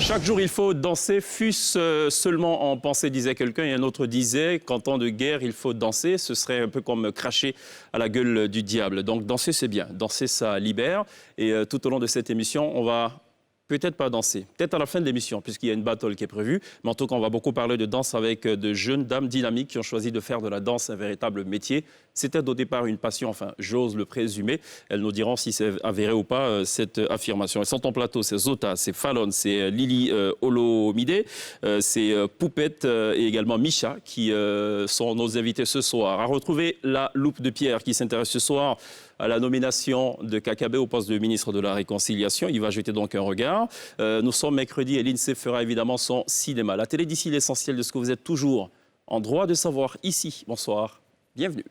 Chaque jour, il faut danser, fût-ce seulement en pensée, disait quelqu'un. Et un autre disait qu'en temps de guerre, il faut danser. Ce serait un peu comme cracher à la gueule du diable. Donc, danser, c'est bien. Danser, ça libère. Et tout au long de cette émission, on va peut-être pas danser. Peut-être à la fin de l'émission, puisqu'il y a une battle qui est prévue. Mais en tout cas, on va beaucoup parler de danse avec de jeunes dames dynamiques qui ont choisi de faire de la danse un véritable métier. C'était au départ une passion, enfin, j'ose le présumer. Elles nous diront si c'est avéré ou pas, cette affirmation. Elles sont en plateau, c'est Zota, c'est Fallon, c'est Lily Olomide, c'est Poupette et également Micha qui sont nos invités ce soir. À retrouver la loupe de Pierre qui s'intéresse ce soir à la nomination de Kakabe au poste de ministre de la Réconciliation. Il va jeter donc un regard. Nous sommes mercredi et l'INSEE fera évidemment son cinéma. La télé d'ici, l'essentiel de ce que vous êtes toujours en droit de savoir ici. Bonsoir, bienvenue.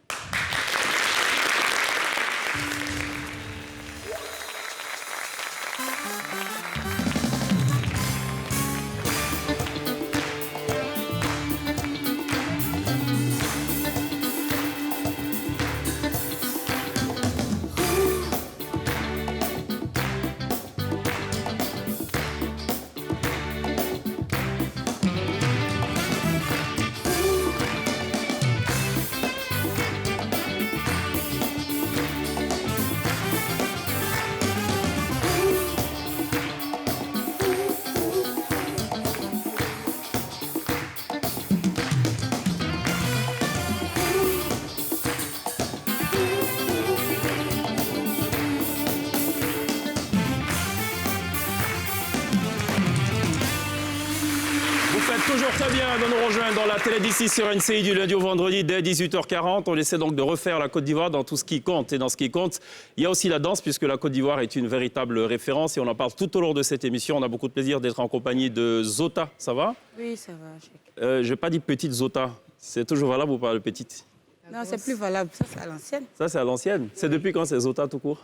Toujours très bien de nous rejoindre dans la télé d'ici sur NCI du lundi au vendredi dès 18h40. On essaie donc de refaire la Côte d'Ivoire dans tout ce qui compte. Et dans ce qui compte, il y a aussi la danse puisque la Côte d'Ivoire est une véritable référence et on en parle tout au long de cette émission. On a beaucoup de plaisir d'être en compagnie de Zota. Ça va? Oui, ça va. Je n'ai pas dit petite Zota. C'est toujours valable ou pas, le petite? Non, c'est plus valable. Ça, c'est à l'ancienne. Ça, c'est à l'ancienne? C'est depuis quand c'est Zota tout court?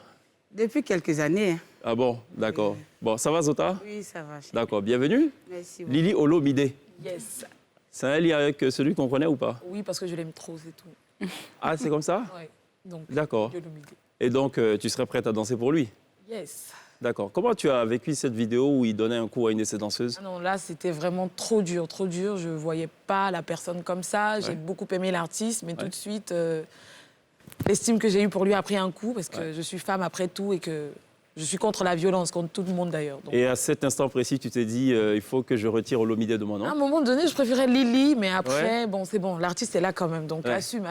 Depuis quelques années. Ah bon, d'accord. Bon, ça va Zota? Oui, ça va. D'accord, bienvenue. Merci. Lily Olomide. Yes. C'est un lien avec celui qu'on connaît ou pas? Oui, parce que je l'aime trop, c'est tout. Ah, c'est comme ça? Oui. Donc, D'accord. Dieu le midi. Et donc, tu serais prête à danser pour lui? Yes. D'accord. Comment tu as vécu cette vidéo où il donnait un coup à une de ses danseuses? Ah non, là, c'était vraiment trop dur, trop dur. Je ne voyais pas la personne comme ça. J'ai beaucoup aimé l'artiste, mais tout de suite, l'estime que j'ai eue pour lui a pris un coup parce que je suis femme après tout et que je suis contre la violence, contre tout le monde d'ailleurs. Donc... Et à cet instant précis, tu t'es dit, il faut que je retire Olomide de mon nom? À un moment donné, je préférais Lily, mais après, bon, c'est bon, l'artiste est là quand même. Donc assume.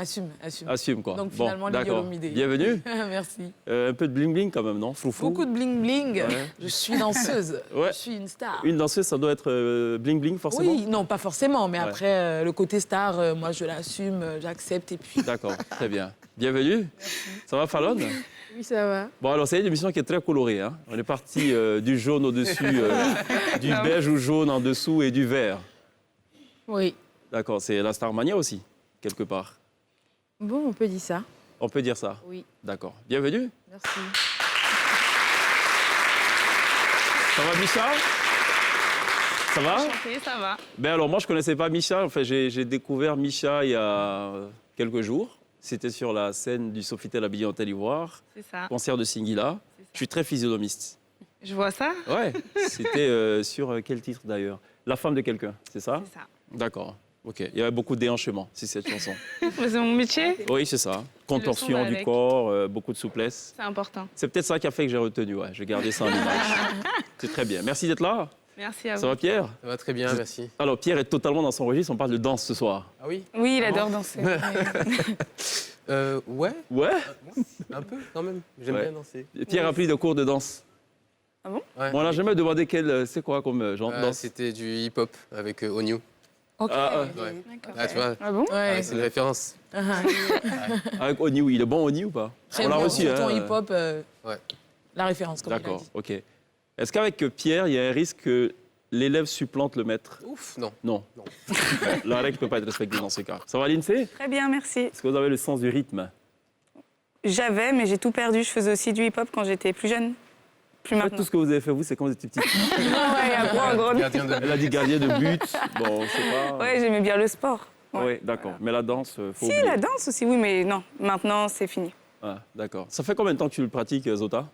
Assume, quoi. Donc finalement, Lily Olomide. Bienvenue. Merci. Un peu de bling-bling quand même, non? Foufou. Beaucoup de bling-bling. Je suis danseuse. Je suis une star. Une danseuse, ça doit être bling-bling, forcément? Oui, non, pas forcément. Mais après, le côté star, moi, je l'assume, j'accepte et puis... D'accord, très bien. Bienvenue. Merci. Ça va, Fallon? Oui, ça va. Bon, alors, c'est une émission qui est très colorée. Hein. On est parti du jaune au-dessus, du beige ou jaune en dessous et du vert. Oui. D'accord, c'est la Starmania aussi, quelque part. Bon, on peut dire ça. On peut dire ça? Oui. D'accord. Bienvenue. Merci. Ça va, Micha? Ça va? Enchantée, ça va. Ben alors, moi, je ne connaissais pas Micha. Enfin, j'ai découvert Micha il y a quelques jours. C'était sur la scène du Sofitel à Billon-Tel Ivoire. C'est ça. Concert de Singila. Je suis très physionomiste. Je vois ça. Ouais. C'était sur quel titre d'ailleurs? La femme de quelqu'un, c'est ça? C'est ça. D'accord. Ok. Il y avait beaucoup de déhanchements, c'est cette chanson. C'est mon métier. Oui, c'est ça. Contorsion du avec. corps, beaucoup de souplesse. C'est important. C'est peut-être ça qui a fait que j'ai retenu. Ouais. J'ai gardé ça en image. C'est très bien. Merci d'être là. Merci à vous. Ça va, Pierre? Ça va très bien, merci. Alors, Pierre est totalement dans son registre. On parle de danse ce soir. Ah oui? Oui, il adore danser. Ouais, Ouais? un peu quand même. J'aime bien danser. Pierre a pris des cours de danse. Ah bon? Ouais. Bon, on n'a jamais demandé c'est quoi comme genre de danse. C'était du hip-hop avec Onyu. Ok. Ah, Ouais. D'accord. Ah, tu vois, Ah bon? Ouais. c'est une référence. avec Oni, il est bon Oni ou pas? Très On l'a bon, reçu, surtout en hein. hip-hop, Ouais. la référence, comme il a D'accord, dit. ok. Est-ce qu'avec Pierre, il y a un risque que l'élève supplante le maître? Ouf, non. Non. Non. La règle ne peut pas être respectée dans ce cas. Ça va, l'INSEE? Très bien, merci. Est-ce que vous avez le sens du rythme? J'avais, mais j'ai tout perdu. Je faisais aussi du hip-hop quand j'étais plus jeune. Plus En fait, maintenant. tout ce que vous avez fait, vous, c'est quand vous étiez petit. Ouais, après, en gros. Gardien de Elle a dit gardien de but. Bon, c'est pas... Ouais, j'aimais bien le sport. Oui, Ouais. d'accord. Mais la danse, faut Si, oublier. la danse aussi, oui, mais non. Maintenant, c'est fini. Ah, d'accord. Ça fait combien de temps que tu le pratiques, Zota?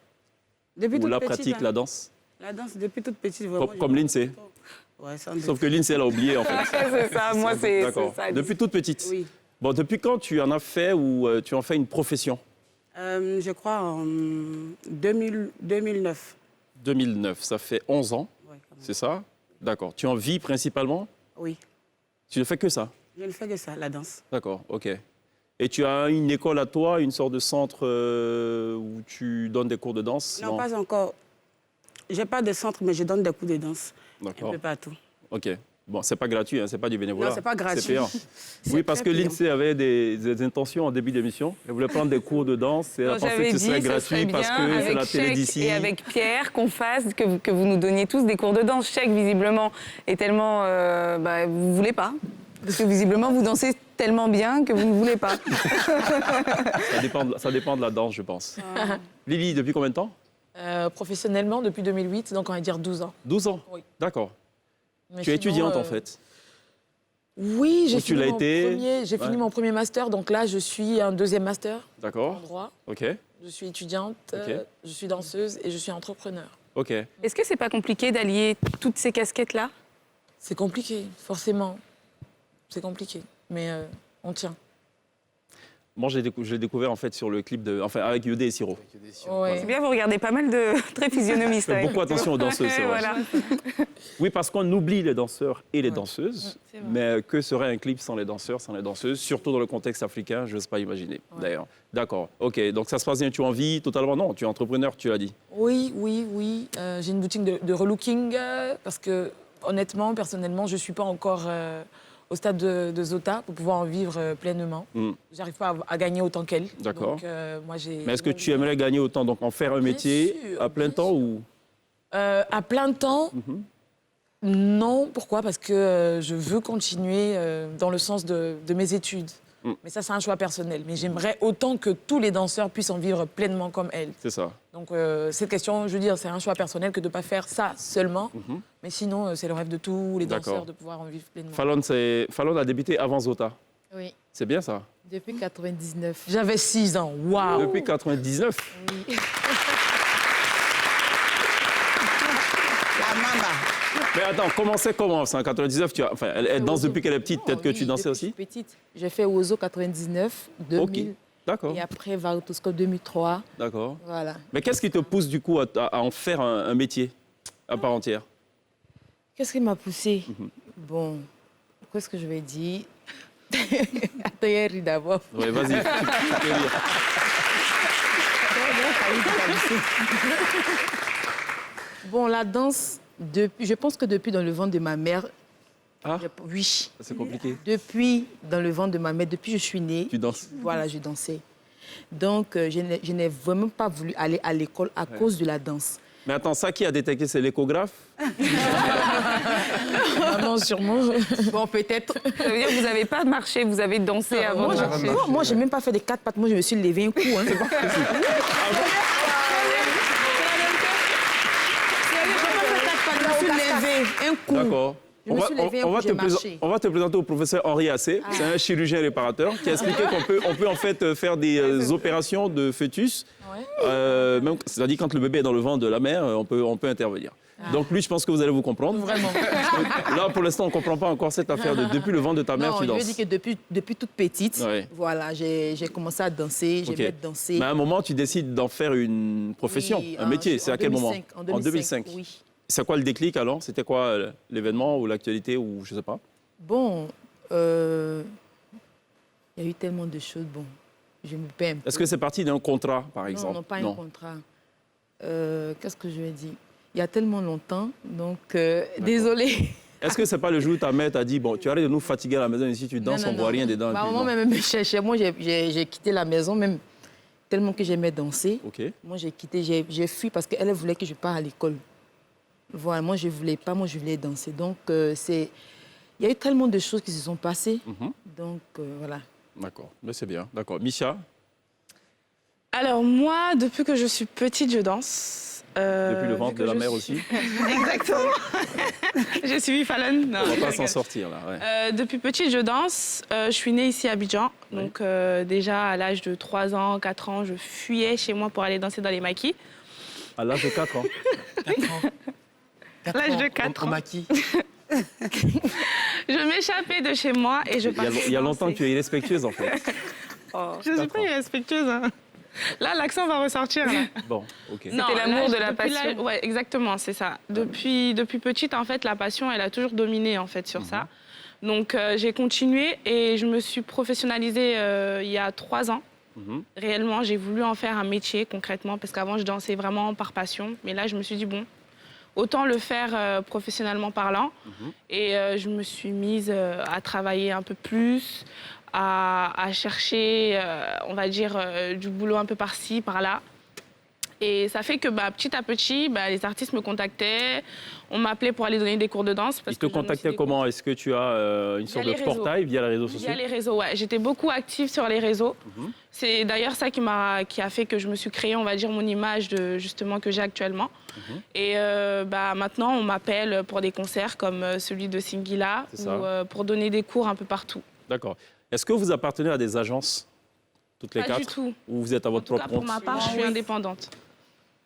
Depuis Ou toute la petite, pratique, hein. la danse? La danse, depuis toute petite, vraiment. Comme l'INSEE? Ouais, sans doute. Sauf que Lindsay, elle a oublié, en fait. C'est ça, moi, c'est D'accord. ça. Depuis toute petite. Oui. Bon, depuis quand tu en as fait ou tu en fais une profession? Je crois en 2009. 2009, ça fait 11 ans, Ouais, quand même. c'est ça? D'accord. Tu en vis principalement? Oui. Tu ne fais que ça? Je ne fais que ça, la danse. D'accord, ok. Et tu as une école à toi, une sorte de centre où tu donnes des cours de danse? Non, pas encore. Je n'ai pas de centre, mais je donne des cours de danse. Un D'accord, peu partout. ok. Bon, c'est pas gratuit, hein, c'est pas du bénévolat. Non, c'est pas gratuit. C'est payant. C'est Oui, parce très que payant. Lindsay avait des intentions en début d'émission. Elle voulait prendre des cours de danse et elle a pensé que ce serait gratuit parce que c'est la télé d'ici. Et avec Pierre, qu'on fasse, que vous nous donniez tous des cours de danse. Chèque, visiblement, est tellement... vous ne voulez pas. Parce que visiblement, vous dansez tellement bien que vous ne voulez pas. Ça dépend de la danse, je pense. Lily, depuis combien de temps? Professionnellement, depuis 2008, donc on va dire 12 ans. 12 ans? Oui. D'accord. Mais Tu es sinon, étudiante, en fait? Oui, Ou tu l'as été? J'ai fini mon premier master, donc là, je suis un deuxième master en D'accord. droit. Ok. Je suis étudiante, Ok. je suis danseuse et je suis entrepreneur. Ok. Est-ce que c'est pas compliqué d'allier toutes ces casquettes-là? C'est compliqué, forcément. C'est compliqué, mais on tient. Moi, je l'ai découvert en fait sur le clip avec Yodé et Siro. Ouais. C'est bien, vous regardez pas mal de traits physionomistes. Fais beaucoup attention aux danseuses, c'est vrai. Voilà. Oui, parce qu'on oublie les danseurs et les danseuses. C'est vrai. Mais que serait un clip sans les danseurs, sans les danseuses, surtout dans le contexte africain, je n'ose pas imaginer, d'ailleurs. D'accord, ok. Donc ça se passe bien, tu en vis totalement? Non, tu es entrepreneur, tu l'as dit. Oui. J'ai une boutique de relooking parce que, honnêtement, personnellement, je ne suis pas encore au stade de Zota pour pouvoir en vivre pleinement. Mm. J'arrive pas à gagner autant qu'elle. D'accord. Donc, moi, j'ai... Mais est-ce que tu aimerais gagner autant, donc en faire un Bien métier sûr, à plein bien temps sûr. ou... À plein temps, non. Pourquoi? Parce que je veux continuer dans le sens de mes études. Mm. Mais ça, c'est un choix personnel. Mais j'aimerais autant que tous les danseurs puissent en vivre pleinement comme elle. C'est ça. Donc, cette question, je veux dire, c'est un choix personnel que de ne pas faire ça seulement. Mais sinon, c'est le rêve de tous les D'accord. danseurs de pouvoir en vivre pleinement. Fallon a débuté avant Zota. Oui, C'est bien ça? depuis 99. J'avais 6 ans. Waouh! Depuis 99. Oui. La mama. Mais attends, comment c'est commence en 99 elle danse depuis qu'elle est petite, peut-être que Oui, tu dansais depuis aussi? petite. J'ai fait Ozo 99, 2000. Ok, d'accord, Et après Varotoscope 2003. d'accord. Voilà. Mais qu'est-ce qui te pousse du coup à en faire un métier à part entière? Qu'est-ce qui m'a poussée? Bon, qu'est-ce que je vais dire? Attends, il y a un riz d'abord. Oui, vas-y, tu peux dire. Bon, la danse, je pense que depuis dans le ventre de ma mère, Ah, oui, c'est compliqué. depuis dans le ventre de ma mère, depuis que je suis née, Tu danses? voilà, je dansais. Donc, je n'ai vraiment pas voulu aller à l'école à cause de la danse. Mais attends, ça qui a détecté, c'est l'échographe? Maman, sûrement. Bon, peut-être. Ça veut dire que vous n'avez pas marché, vous avez dansé avant de marcher. Moi, je n'ai même pas fait des 4 pattes. Moi, je me suis levé un coup. Hein. J'ai pas fait 4 pattes, je me suis levé un coup. D'accord. Je me suis levée, j'ai marché. On va te présenter au professeur Henri Assé. C'est un chirurgien réparateur qui a expliqué qu'on peut en fait faire des opérations de fœtus. C'est-à-dire quand le bébé est dans le ventre de la mère, on peut intervenir. Donc lui, je pense que vous allez vous comprendre. Vraiment. Là, pour l'instant, on ne comprend pas encore cette affaire de depuis le ventre de ta mère, Non, tu je veux danses. dire que depuis toute petite, Ouais. voilà, j'ai commencé à danser, Ok. j'aimais danser. Mais à un moment, tu décides d'en faire une profession, Oui, un métier. C'est en à quel moment? 2005, en 2005. Oui. C'est quoi le déclic alors? C'était quoi l'événement ou l'actualité ou je sais pas? Bon, il y a eu tellement de choses. Bon, je me perds un peu. Est-ce que c'est parti d'un contrat, par exemple? Non, pas un contrat. Qu'est-ce que je vais dire? Il y a tellement longtemps, donc désolée. Est-ce que c'est pas le jour où ta mère t'a dit, bon, tu arrêtes de nous fatiguer à la maison ici, tu danses, on voit rien dedans? Ma et puis maman non. même me cherchait. Moi, j'ai quitté la maison même tellement que j'aimais danser. Ok. Moi, j'ai quitté, j'ai fui parce qu'elle voulait que je parte à l'école. Voilà, moi, je ne voulais pas, moi, je voulais danser. Donc, il y a eu tellement de choses qui se sont passées. Donc, voilà. D'accord, mais c'est bien. D'accord. Misha, Alors moi, depuis que je suis petite, je danse. depuis le ventre vu de que la je mère suis- aussi, Exactement. J'ai suivi Fallon. Non, on va je pas rigole. s'en sortir là. Ouais. Depuis petite, je danse. Je suis née ici à Abidjan. Oui. Donc déjà, à l'âge de 3 ans, 4 ans, je fuyais chez moi pour aller danser dans les maquis. À l'âge de 4 ans. À l'âge de 4 Au ans. maquis. Je m'échappais de chez moi et je partais Il y a longtemps que danser. tu es irrespectueuse, en fait. Je ne suis pas irrespectueuse. Hein. Là, l'accent va ressortir. Là. Bon, ok. Non, C'était l'amour là, de la depuis passion. Ouais, exactement, c'est ça. Depuis petite, en fait, la passion, elle a toujours dominé, en fait, sur ça. Donc, j'ai continué et je me suis professionnalisée il y a 3 ans. Réellement, j'ai voulu en faire un métier, concrètement, parce qu'avant, je dansais vraiment par passion. Mais là, je me suis dit, bon, autant le faire professionnellement parlant. Et je me suis mise à travailler un peu plus, à chercher, on va dire, du boulot un peu par-ci, par-là. Et ça fait que petit à petit, les artistes me contactaient, on m'appelait pour aller donner des cours de danse. Parce Ils te que je donne aussi contactaient des cours. comment? Est-ce que tu as une sorte de les réseaux. portail via les réseaux sociaux? Via les réseaux, ouais. J'étais beaucoup active sur les réseaux. C'est d'ailleurs ça qui a fait que je me suis créée, on va dire, mon image justement que j'ai actuellement. Et maintenant, on m'appelle pour des concerts comme celui de Singila C'est ça. ou pour donner des cours un peu partout. D'accord. Est-ce que vous appartenez à des agences, toutes les Pas 4? du tout. Ou vous êtes à En votre tout cas, propre pour compte? ma part, je suis indépendante.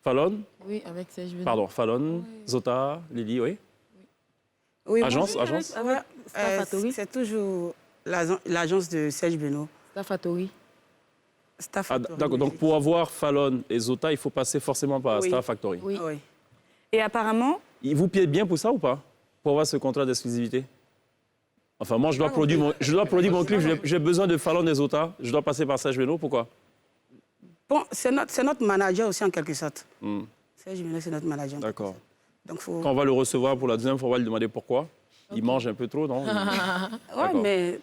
Fallon? Oui, avec Serge Benoît. Pardon, Fallon, Zota, Lily, oui? Oui, Agence, moi, agence? ouais, Staff Factory. c'est toujours l'agence de Serge Benoît. Staffatori. Staff Ah, Factory, d'accord, oui. donc pour avoir Fallon et Zota, il faut passer forcément par Oui. Star Factory. Oui. Oui. Et apparemment, Ils vous payent bien pour ça ou pas? Pour avoir ce contrat d'exclusivité? Enfin, moi, je dois produire mon clip, j'ai besoin de Fallon et Zota, je dois passer par Serge Benoît, pourquoi? Bon, c'est notre manager aussi en quelque sorte. Hmm, Serge Benoît, c'est notre manager. D'accord. Donc, faut... Quand on va le recevoir pour la deuxième fois, on va lui demander pourquoi. Il mange un peu trop, non? Ouais, D'accord. mais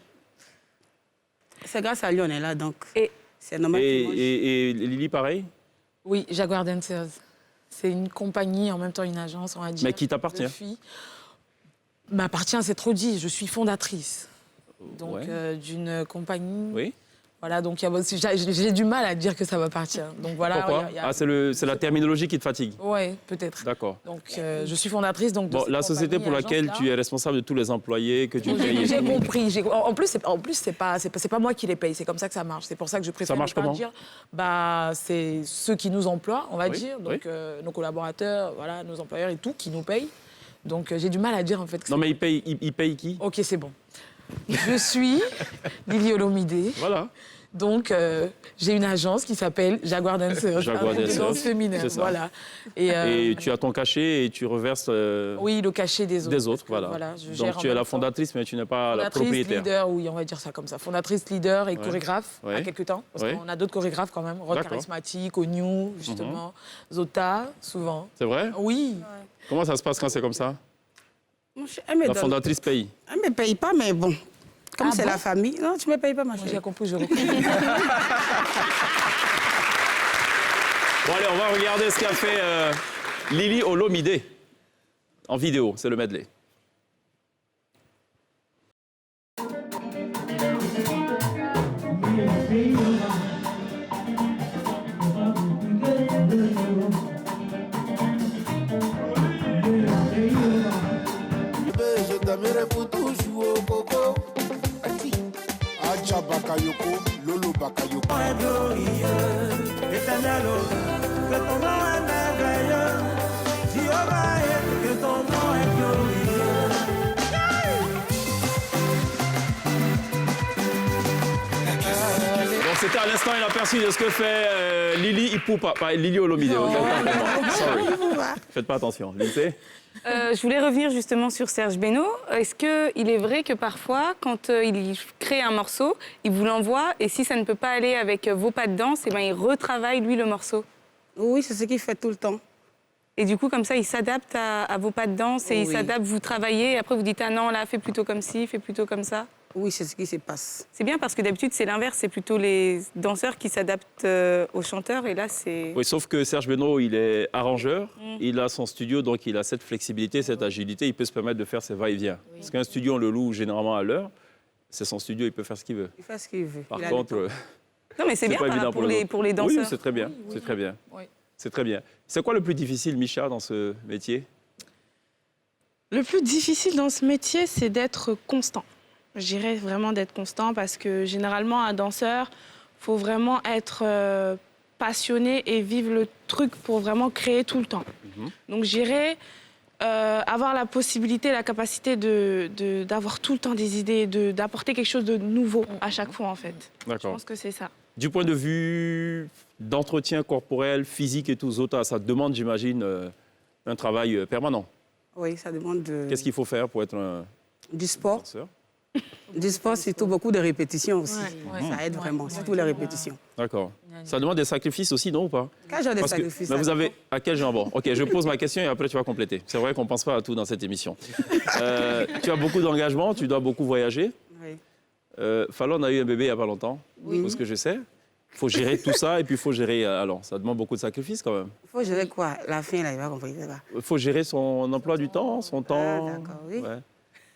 c'est grâce à lui on est là, donc Et- c'est normal qu'il mange. Et Lily, pareil? Oui, Jaguar Dancers. C'est une compagnie, en même temps une agence, on va dire. Mais qui t'appartient? de filles. M'appartient, c'est trop dit. Je suis fondatrice. Donc, Ouais. d'une compagnie. Oui. Voilà, donc j'ai du mal à dire que ça m'appartient. Donc voilà. Pourquoi? Ah, c'est la terminologie qui te fatigue. Ouais, peut-être. D'accord. Donc, je suis fondatrice. Donc, de Bon, cette la société pour compagnie, laquelle agence-là. tu es responsable de tous les employés que tu payes. et J'ai tout. compris. En plus, c'est pas moi qui les paye. C'est comme ça que ça marche. C'est pour ça que je préfère marche ne pas comment? dire. C'est ceux qui nous emploient, on va Oui, dire. oui. Donc, nos collaborateurs, voilà, nos employeurs et tout, qui nous payent. Donc, j'ai du mal à dire en fait. Que Non, c'est- mais ils payent qui? Ok, c'est bon. Je suis Lily Olomide. Voilà. Donc, j'ai une agence qui s'appelle Jaguar Dancers. Jaguar un groupe de Dancers, danse féminin. c'est ça. Voilà. Et tu as ton cachet et tu reverses Oui, le cachet des autres. des autres. parce que, Voilà. je gère Donc en tu es même la temps. fondatrice, mais tu n'es pas la Fondatrice, propriétaire. leader, oui, on va dire ça comme ça. Fondatrice, leader et chorégraphe Ouais. à quelques temps. Parce Ouais. qu'on a d'autres chorégraphes quand même. Rock D'accord. Charismatique, Ognou, justement. Zota, souvent. C'est vrai? Oui. Comment ça se passe quand c'est comme ça? Mon cher, elle me La donne- fondatrice paye. Elle ne me paye pas, mais bon. Comme Ah c'est bon? la famille. Non, tu ne me payes pas, ma Moi, chérie. j'ai compris, je reconnais. Bon, allez, on va regarder ce qu'a fait Lily Olomide en vidéo. C'est le medley. Je t'aimerai pour toujours, Coco. Acha Bakayoko, Lolo Bakayoko. Donc c'était à l'instant un aperçu de ce que fait Lily Ipupa, pas Lily Olomide. Sorry. Faites pas attention. Lindsay? je voulais revenir justement sur Serge Benoît. Est-ce qu'il est vrai que parfois, quand il crée un morceau, il vous l'envoie et si ça ne peut pas aller avec vos pas de danse, eh ben, il retravaille lui le morceau? Oui, c'est ce qu'il fait tout le temps. Et du coup, comme ça, il s'adapte à vos pas de danse et il Oui. s'adapte, vous travaillez. Et après, vous dites, ah non, là, fais plutôt comme ci, fais plutôt comme ça. Oui, c'est ce qui se passe. C'est bien parce que d'habitude, c'est l'inverse. C'est plutôt les danseurs qui s'adaptent aux chanteurs. Et là, c'est... Oui, sauf que Serge Benoît, il est arrangeur, il a son studio, donc il a cette flexibilité, cette agilité, il peut se permettre de faire ses va-et-vient. Parce qu'un studio, on le loue généralement à l'heure, c'est son studio, il peut faire ce qu'il veut. Il fait ce qu'il veut. Par Il a le contre, temps. Non, mais c'est bien pas par- évident pour les autres. danseurs. Oui, c'est très bien, c'est très bien. Oui. C'est très bien. C'est quoi le plus difficile, Micha, dans ce métier? Le plus difficile dans ce métier, c'est d'être constant. Je dirais vraiment d'être constant parce que généralement, un danseur, il faut vraiment être passionné et vivre le truc pour vraiment créer tout le temps. Donc, je dirais avoir la possibilité, la capacité d'avoir tout le temps des idées, d'apporter quelque chose de nouveau à chaque fois, en fait. Je D'accord. pense que c'est ça. Du point de vue d'entretien corporel, physique et tout, Zota, ça demande, j'imagine, un travail permanent. Oui, ça demande Qu'est-ce qu'il faut faire pour être un du sport. danseur? Du sport, surtout beaucoup de répétitions aussi. Ouais. Ça aide vraiment, surtout les répétitions. D'accord. Ça demande des sacrifices aussi, non ou pas? Quel genre de Parce que- sacrifice mais vous ça avez dépend. à quel genre? Bon, ok, je pose ma question et après tu vas compléter. C'est vrai qu'on ne pense pas à tout dans cette émission. Tu as beaucoup d'engagement, tu dois beaucoup voyager. Oui. Fallon a eu un bébé il n'y a pas longtemps, pour ce que je sais. Il faut gérer tout ça et puis il faut gérer Allons. Ça demande beaucoup de sacrifices quand même. Il faut gérer quoi? La fin, là, il va comprendre. Il faut gérer son emploi du temps, son temps. d'accord, oui. Ouais.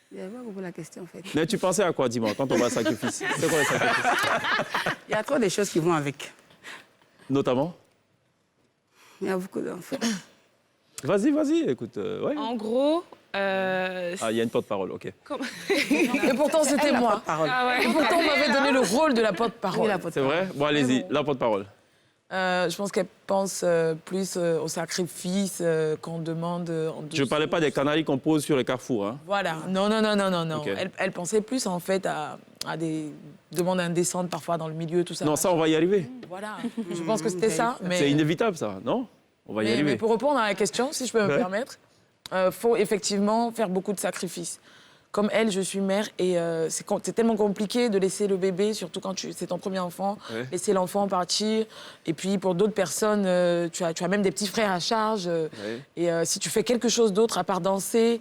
Je n'avais pas compris la question, en fait. Mais tu pensais à quoi, dis-moi, quand on va à sacrifice? C'est quoi le sacrifice? Il y a trop de choses qui vont avec. Notamment? Il y a beaucoup d'enfants. Vas-y, écoute. Ouais. En gros... Ah, il y a une porte-parole, ok. Et pourtant, c'était moi. Parole. Ah ouais. Et pourtant, on m'avait donné le rôle de la Oui, porte-parole. la C'est porte-parole. vrai? Bon, allez-y, la porte-parole. Je pense qu'elle pense plus au sacrifice qu'on demande. Je ne parlais pas des canaries qu'on pose sur les carrefours. Hein. Voilà, non. Ok. Elle pensait plus en fait à des demandes indécentes parfois dans le milieu, tout ça. Non, ça, on va y arriver. Voilà, je pense que c'était ça. Mais, C'est inévitable, ça, non? On va y mais arriver. pour répondre à la question, si je peux me Ouais. permettre, faut effectivement faire beaucoup de sacrifices. Comme elle, je suis mère et c'est tellement compliqué de laisser le bébé, surtout quand c'est ton premier enfant, Ouais. laisser l'enfant partir. Et puis pour d'autres personnes, tu as même des petits frères à charge. Ouais. Et si tu fais quelque chose d'autre à part danser,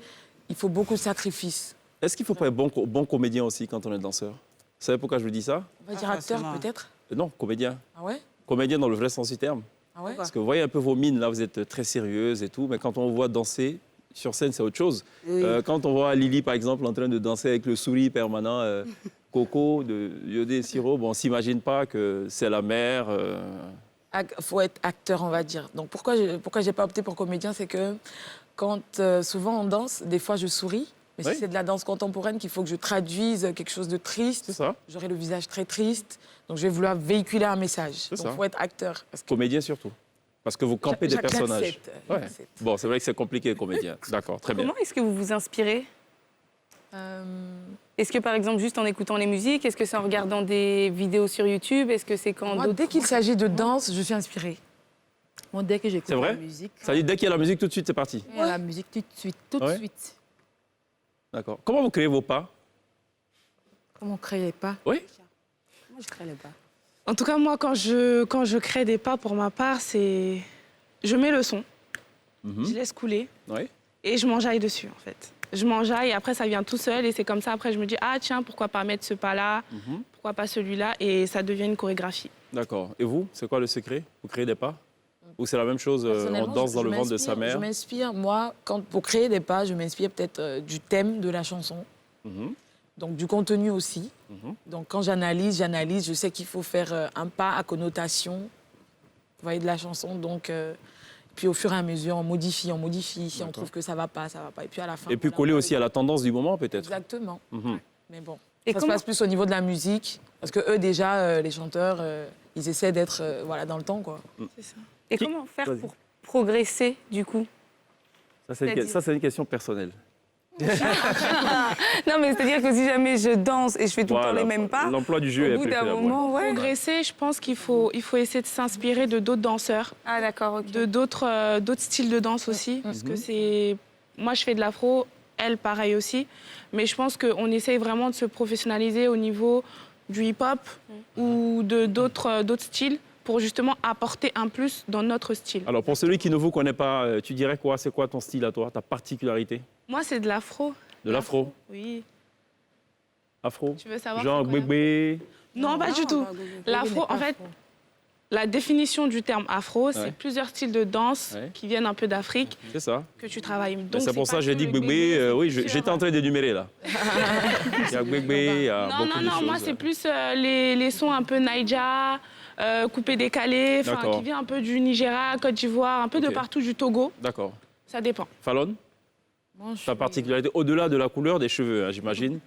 il faut beaucoup de sacrifices. Est-ce qu'il faut pas être bon comédien aussi quand on est danseur? Vous savez pourquoi je vous dis ça? On va dire Pas acteur forcément. peut-être. Non, comédien. Ah ouais? Comédien dans le vrai sens du terme. Ah ouais? Parce que vous voyez un peu vos mines, là, vous êtes très sérieuse et tout, mais quand on vous voit danser, sur scène, c'est autre chose. Oui. Quand on voit Lily, par exemple, en train de danser avec le sourire permanent, Coco, de Yodé Siro, bon, on ne s'imagine pas que c'est la mère. Faut être acteur, on va dire. Donc pourquoi j'ai pas opté pour comédien, c'est que quand souvent on danse, des fois je souris. Mais Oui. si c'est de la danse contemporaine qu'il faut que je traduise quelque chose de triste, C'est ça? j'aurai le visage très triste. Donc je vais vouloir véhiculer un message. C'est Donc ça. il faut être acteur. Parce que Comédien surtout. Parce que vous campez des personnages. j'accepte, Ouais. j'accepte. Bon, c'est vrai que c'est compliqué, comédien. D'accord, très bien. Comment est-ce que vous vous inspirez? Est-ce que, par exemple, juste en écoutant les musiques? Est-ce que c'est en regardant des vidéos sur YouTube? Est-ce que c'est quand Moi, d'autres... dès qu'il s'agit de danse, je suis inspirée. Moi, dès que j'écoute C'est vrai la musique, Ça dit, dès qu'il y a la musique, tout de suite, c'est parti. la musique tout de suite, tout Ouais. de suite. D'accord. Comment vous créez vos pas? Comme on ne créait pas. Oui? Moi, je ne pas. En tout cas, moi, quand je crée des pas pour ma part, c'est... Je mets le son, je laisse couler Oui. et je m'enjaille dessus, en fait. Je m'enjaille et après, ça vient tout seul et c'est comme ça. Après, je me dis, ah tiens, pourquoi pas mettre ce pas-là? Pourquoi pas celui-là? Et ça devient une chorégraphie. D'accord. Et vous, c'est quoi le secret? Vous créez des pas? Ou c'est la même chose, on Personnellement, danse dans je le ventre de sa m'inspire- mère? Je m'inspire, moi, pour créer des pas, je m'inspire peut-être du thème de la chanson. Mhm. Donc du contenu aussi. Mhm. Donc quand j'analyse, je sais qu'il faut faire un pas à connotation, vous voyez, de la chanson. Donc, puis au fur et à mesure, on modifie. Si on D'accord. trouve que ça va pas. Et puis à la fin. Et puis voilà, coller on va- aussi à la tendance du moment, peut-être? Exactement. Mhm. Mais bon, Et ça comment- se passe plus au niveau de la musique. Parce que eux, déjà, les chanteurs, ils essaient d'être voilà, dans le temps, quoi. C'est ça. Et Qui- comment faire Vas-y. pour progresser, du coup? Ça, c'est une question personnelle. Non, mais c'est-à-dire que si jamais je danse et je fais tout le temps Voilà. les mêmes pas, L'emploi du jeu au est bout plus d'un faible, ouais. moment, ouais. Progresser, je pense qu'il faut essayer de s'inspirer de d'autres danseurs, Ah, d'accord, ok. de d'autres styles de danse aussi. Parce que c'est... Moi, je fais de l'afro, elle, pareil aussi. Mais je pense qu'on essaye vraiment de se professionnaliser au niveau du hip-hop ou de d'autres styles pour justement apporter un plus dans notre style. Alors, pour celui qui ne vous connaît pas, tu dirais quoi? C'est quoi ton style à toi, ta particularité? Moi, c'est de l'afro. De l'afro? Oui. Afro? Tu veux savoir Genre c'est quoi, bébé? Non, pas du tout. L'afro, en fait, la définition du terme afro, c'est Ouais. plusieurs styles de danse Ouais. qui viennent un peu d'Afrique C'est ça. que tu travailles. Mais Donc, c'est pour pas ça que j'ai que dit le bébé. c'est Oui, plus j'étais sur- en train d'énumérer là. Il y a bébé, il y a Non, beaucoup non, de non, choses. moi, c'est plus les sons un peu naija, coupé décalé, D'accord. qui vient un peu du Nigeria, Côte d'Ivoire, un peu de Ok. partout, du Togo. D'accord. Ça dépend. Fallon, Moi, je ta suis- particularité, au-delà de la couleur des cheveux, hein, j'imagine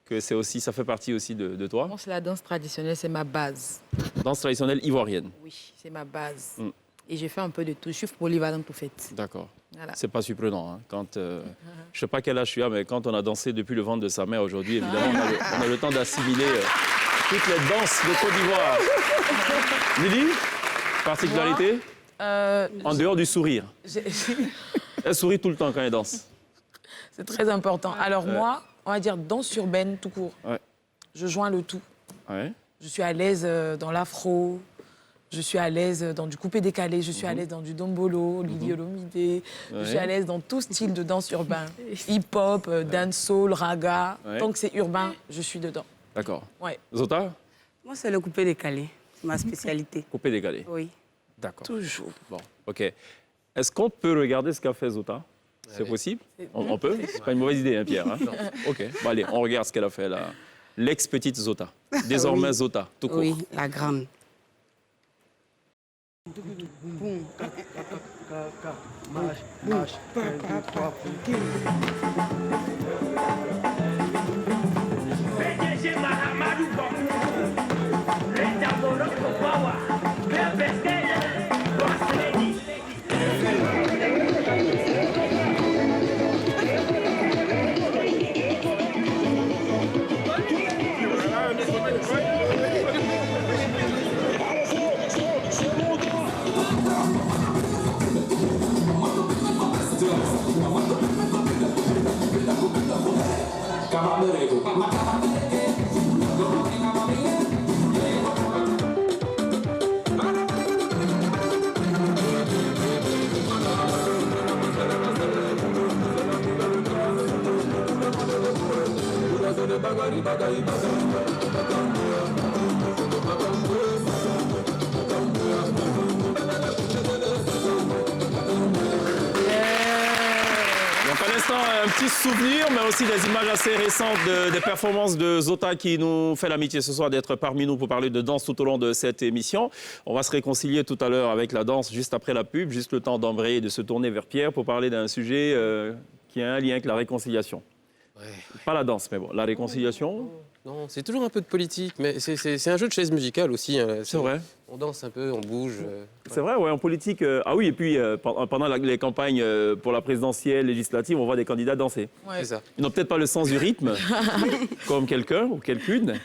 que c'est aussi, ça fait partie aussi de toi. Moi, c'est la danse traditionnelle, c'est ma base. Danse traditionnelle ivoirienne. Oui, c'est ma base. Mm. Et je fais un peu de tout. Je suis polyvalente, au fait. D'accord. Voilà. C'est pas surprenant. Hein. Quand, je sais pas quel âge tu as, mais quand on a dansé depuis le ventre de sa mère aujourd'hui, évidemment, on a le temps d'assimiler toutes les danses de Côte d'Ivoire. Lily, particularité en dehors du sourire. Elle sourit tout le temps quand elle danse. C'est très important. Alors moi, on va dire danse urbaine tout court. Ouais. Je joins le tout. Ouais. Je suis à l'aise dans l'afro, je suis à l'aise dans du coupé-décalé, je suis à l'aise dans du dombolo, Lily Olomide, je suis à l'aise dans tout style de danse urbain. Hip-hop, dancehall, raga. Ouais. Tant que c'est urbain, je suis dedans. D'accord. Ouais. Zota, Moi, c'est le coupé décalé. C'est ma spécialité. coupé décalé. Oui. D'accord. Toujours. Bon, ok. Est-ce qu'on peut regarder ce qu'a fait Zota? C'est Allez. possible? On peut? C'est pas une mauvaise idée, hein, Pierre. Hein? Ok. Bon, allez, on regarde ce qu'elle a fait là. L'ex-petite Zota. Désormais Oui. Zota, tout court. Oui, la grande. Donc à l'instant, un petit souvenir, mais aussi des images assez récentes des performances de Zota qui nous fait l'amitié ce soir d'être parmi nous pour parler de danse tout au long de cette émission. On va se réconcilier tout à l'heure avec la danse juste après la pub, juste le temps d'embrayer et de se tourner vers Pierre pour parler d'un sujet qui a un lien avec la réconciliation. Ouais. Pas la danse, mais bon, la réconciliation, Non, c'est toujours un peu de politique, mais c'est un jeu de chaise musicale aussi. Hein. c'est vrai. On danse un peu, on bouge. C'est vrai, ouais, en politique. Ah oui, et puis pendant les campagnes pour la présidentielle, législative, on voit des candidats danser. Ouais. C'est ça. Ils n'ont peut-être pas le sens du rythme, comme quelqu'un ou quelqu'une.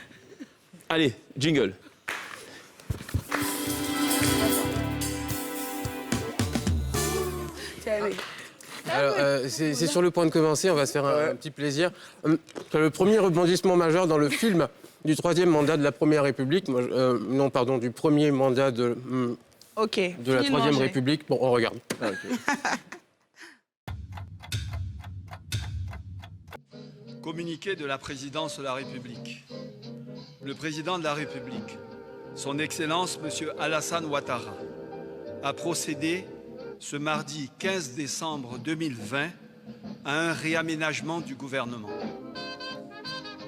Allez, jingle. Alors, c'est sur le point de commencer, on va se faire un petit plaisir. C'est le premier rebondissement majeur dans le film du troisième mandat de la Première République. Non, pardon, du premier mandat de Ok. la fini de Troisième manger. République. Bon, on regarde. Communiqué de la présidence de la République. Le président de la République, son Excellence M. Alassane Ouattara, a procédé ce mardi 15 décembre 2020 à un réaménagement du gouvernement.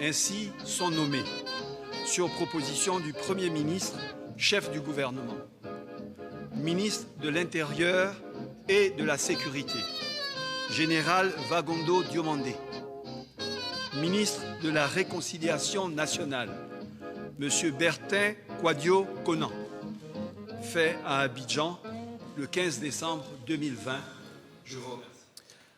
Ainsi sont nommés, sur proposition du Premier ministre, chef du gouvernement, ministre de l'Intérieur et de la Sécurité, Général Vagondo Diomandé, ministre de la Réconciliation nationale, M. Bertin Kouadio Konan, fait à Abidjan le 15 décembre 2020. Je vous remercie.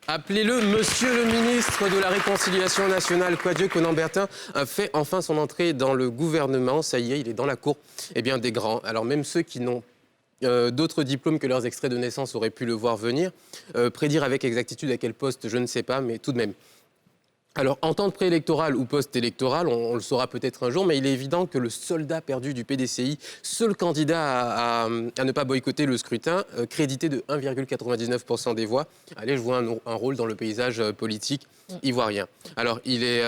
Appelez-le Monsieur le ministre de la Réconciliation nationale, Kouadio Konan-Bertin, a fait enfin son entrée dans le gouvernement. Ça y est, il est dans la cour bien des grands. Alors même ceux qui n'ont d'autres diplômes que leurs extraits de naissance auraient pu le voir venir. Prédire avec exactitude à quel poste, je ne sais pas, mais tout de même. Alors, entente préélectorale ou post-électorale, on le saura peut-être un jour, mais il est évident que le soldat perdu du PDCI, seul candidat à ne pas boycotter le scrutin, crédité de 1,99% des voix, allait jouer un rôle dans le paysage politique ivoirien. Alors, il est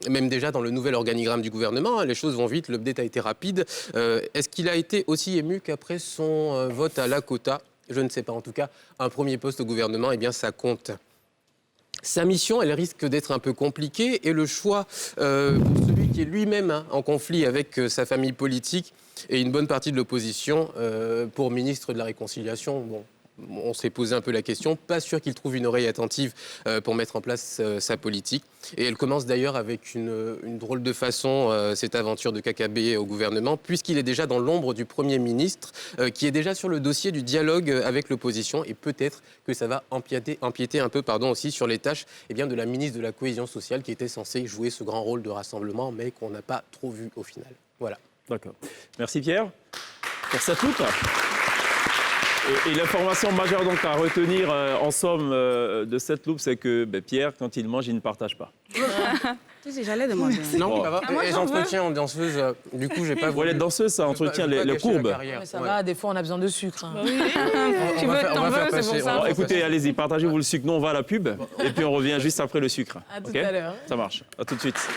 même déjà dans le nouvel organigramme du gouvernement, hein, les choses vont vite, l'update a été rapide. Est-ce qu'il a été aussi ému qu'après son vote à Lakota? Je ne sais pas, en tout cas, un premier poste au gouvernement, eh bien, ça compte. Sa mission, elle risque d'être un peu compliquée et le choix pour celui qui est lui-même en conflit avec sa famille politique et une bonne partie de l'opposition pour ministre de la Réconciliation, bon, On s'est posé un peu la question, pas sûr qu'il trouve une oreille attentive pour mettre en place sa politique. Et elle commence d'ailleurs avec une drôle de façon, cette aventure de KKB au gouvernement, puisqu'il est déjà dans l'ombre du Premier ministre, qui est déjà sur le dossier du dialogue avec l'opposition. Et peut-être que ça va empiéter un peu aussi sur les tâches de la ministre de la Cohésion sociale, qui était censée jouer ce grand rôle de rassemblement, mais qu'on n'a pas trop vu au final. Voilà. D'accord. Merci Pierre pour cette loupe. Et l'information majeure donc à retenir en somme de cette loupe, c'est que Pierre, quand il mange, il ne partage pas. Si, j'allais demander. Non, ça va. moi, Et j'en j'entretiens en danseuse. Du coup, j'ai pas voulu. Ouais, les danseuses, ça entretient les courbes. Mais ça va, des fois on a besoin de sucre. Hein. Tu veux, t'en veux, c'est pour ça. Bon, écoutez, allez-y, partagez-vous le sucre. Nous, on va à la pub et puis on revient juste après le sucre. À tout Ok ? à l'heure. Ça marche. À tout de suite.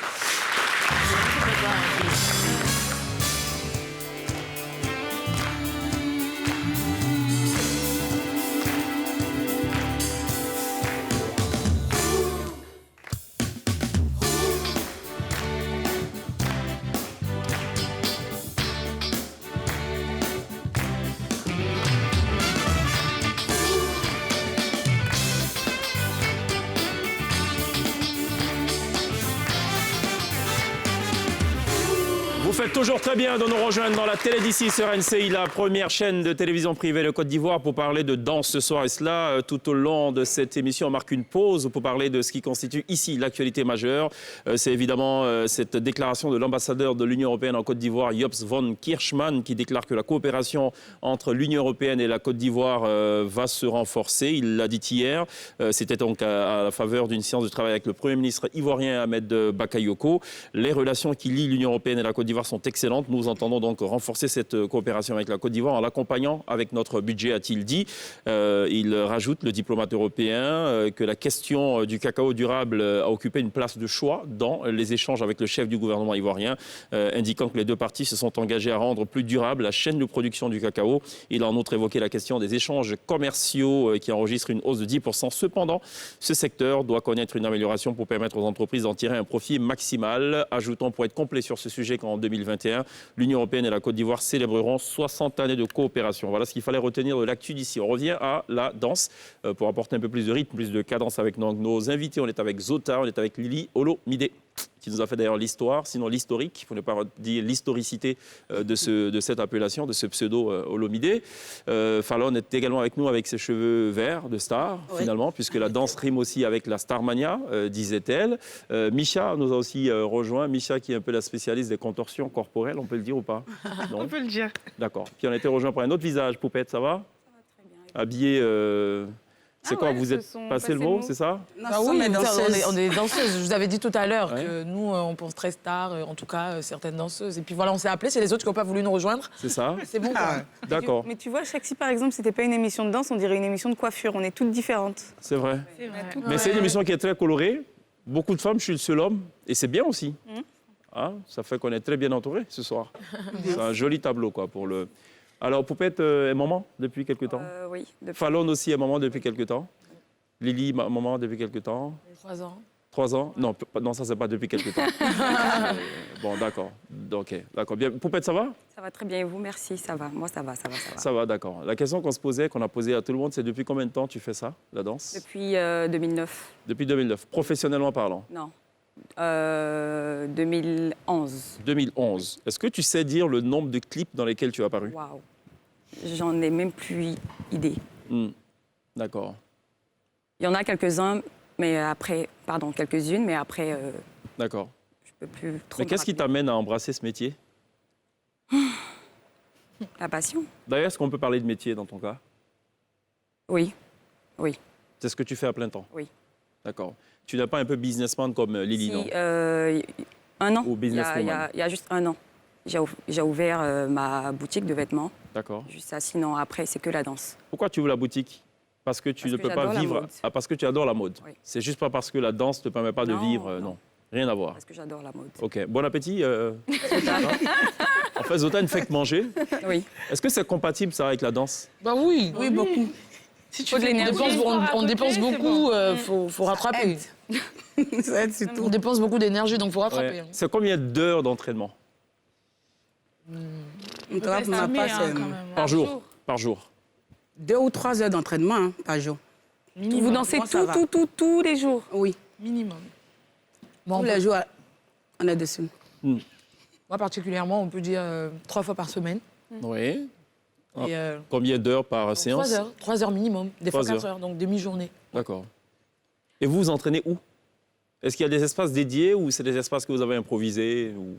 Vous faites toujours très bien de nous rejoindre dans la télé d'ici sur NCI, la première chaîne de télévision privée de Côte d'Ivoire, pour parler de danse ce soir. Et cela, tout au long de cette émission, on marque une pause pour parler de ce qui constitue ici l'actualité majeure. C'est évidemment cette déclaration de l'ambassadeur de l'Union européenne en Côte d'Ivoire, Jops von Kirchmann, qui déclare que la coopération entre l'Union européenne et la Côte d'Ivoire va se renforcer. Il l'a dit hier. C'était donc à la faveur d'une séance de travail avec le Premier ministre ivoirien Ahmed Bakayoko. Les relations qui lient l'Union européenne et la Côte d'Ivoire sont excellentes. Nous entendons donc renforcer cette coopération avec la Côte d'Ivoire en l'accompagnant avec notre budget, a-t-il dit. Il rajoute, le diplomate européen, que la question du cacao durable a occupé une place de choix dans les échanges avec le chef du gouvernement ivoirien, indiquant que les deux parties se sont engagées à rendre plus durable la chaîne de production du cacao. Il a en outre évoqué la question des échanges commerciaux qui enregistrent une hausse de 10%. Cependant, ce secteur doit connaître une amélioration pour permettre aux entreprises d'en tirer un profit maximal. Ajoutons, pour être complet sur ce sujet, qu'en 2021, l'Union européenne et la Côte d'Ivoire célébreront 60 années de coopération. Voilà ce qu'il fallait retenir de l'actu d'ici. On revient à la danse pour apporter un peu plus de rythme, plus de cadence avec nos invités. On est avec Zota, on est avec Lily Olomide, qui nous a fait d'ailleurs l'histoire, sinon l'historique, pour ne pas dire l'historicité de cette appellation, de ce pseudo Olomide. Fallon est également avec nous avec ses cheveux verts de star, finalement, puisque la danse rime aussi avec la Starmania, disait-elle. Misha nous a aussi rejoint. Misha, qui est un peu la spécialiste des contorsions corporelles, on peut le dire ou pas? Non. On peut le dire. D'accord. Puis on a été rejoint par un autre visage. Poupette, ça va? Ça va très bien. Habillé... C'est quoi, vous êtes passé le mot, c'est ça? Oui, on est danseuses. Je vous avais dit tout à l'heure que nous, on pense très star, en tout cas, certaines danseuses. Et puis voilà, on s'est appelés, c'est les autres qui n'ont pas voulu nous rejoindre. C'est ça? C'est bon, quoi. D'accord. Mais tu vois, Chaxi, par exemple, c'était pas une émission de danse, on dirait une émission de coiffure. On est toutes différentes. C'est vrai. C'est vrai. Mais c'est une émission qui est très colorée. Beaucoup de femmes, je suis le seul homme. Et c'est bien aussi. Hein, ça fait qu'on est très bien entouré ce soir. C'est un joli tableau, quoi, pour le... Alors, Poupette est maman depuis quelque temps? Oui. Fallon aussi est maman depuis quelque temps? Lily, maman depuis quelque temps? 3 ans. 3 ans? Non, ça, c'est pas depuis quelque temps. Bon, d'accord. OK, d'accord. Bien. Poupette, ça va? Ça va très bien et vous? Merci, ça va. Moi, ça va. Ça va, d'accord. La question qu'on se posait, qu'on a posée à tout le monde, c'est depuis combien de temps tu fais ça, la danse? Depuis 2009. Depuis 2009, professionnellement parlant? Non. 2011. 2011. Est-ce que tu sais dire le nombre de clips dans lesquels tu as apparu? Waouh. J'en ai même plus idée. D'accord. Il y en a quelques-uns, mais après... Pardon, quelques-unes, mais après... D'accord. Je peux plus trop... Mais qu'est-ce qui t'amène à embrasser ce métier? La passion. D'ailleurs, est-ce qu'on peut parler de métier dans ton cas? Oui. C'est ce que tu fais à plein temps? Oui. D'accord. Tu n'es pas un peu businessman comme Lily, non? 1 an. Ou businesswoman? Il y a juste 1 an. J'ai ouvert ma boutique de vêtements. D'accord. Juste ça, sinon après, c'est que la danse. Pourquoi tu ouvres la boutique? Parce que tu ne peux pas vivre... parce que tu adores la mode. Oui. C'est juste pas parce que la danse ne te permet pas de vivre, non. Rien à voir. Parce que j'adore la mode. OK. Bon appétit. En fait, Zota ne fait que manger. Oui. Est-ce que c'est compatible, ça, avec la danse? Bah oui, beaucoup. Si tu on dépense beaucoup, faut rattraper. Ça aide surtout. On dépense beaucoup d'énergie, donc faut rattraper. Ouais. C'est combien d'heures d'entraînement? On travaille pour ma part, c'est... Par jour. 2 ou 3 heures d'entraînement hein, par jour. Vous dansez Moi, ça va. tous les jours? Oui, Minimum. tous les jours, on est dessus. Moi, particulièrement, on peut dire 3 fois par semaine. Oui. Et, Combien d'heures par séance? 3 heures. 3 heures minimum. Des fois 3 4 heures, donc demi-journée. D'accord. Et vous vous entraînez où? Est-ce qu'il y a des espaces dédiés ou c'est des espaces que vous avez improvisés ou...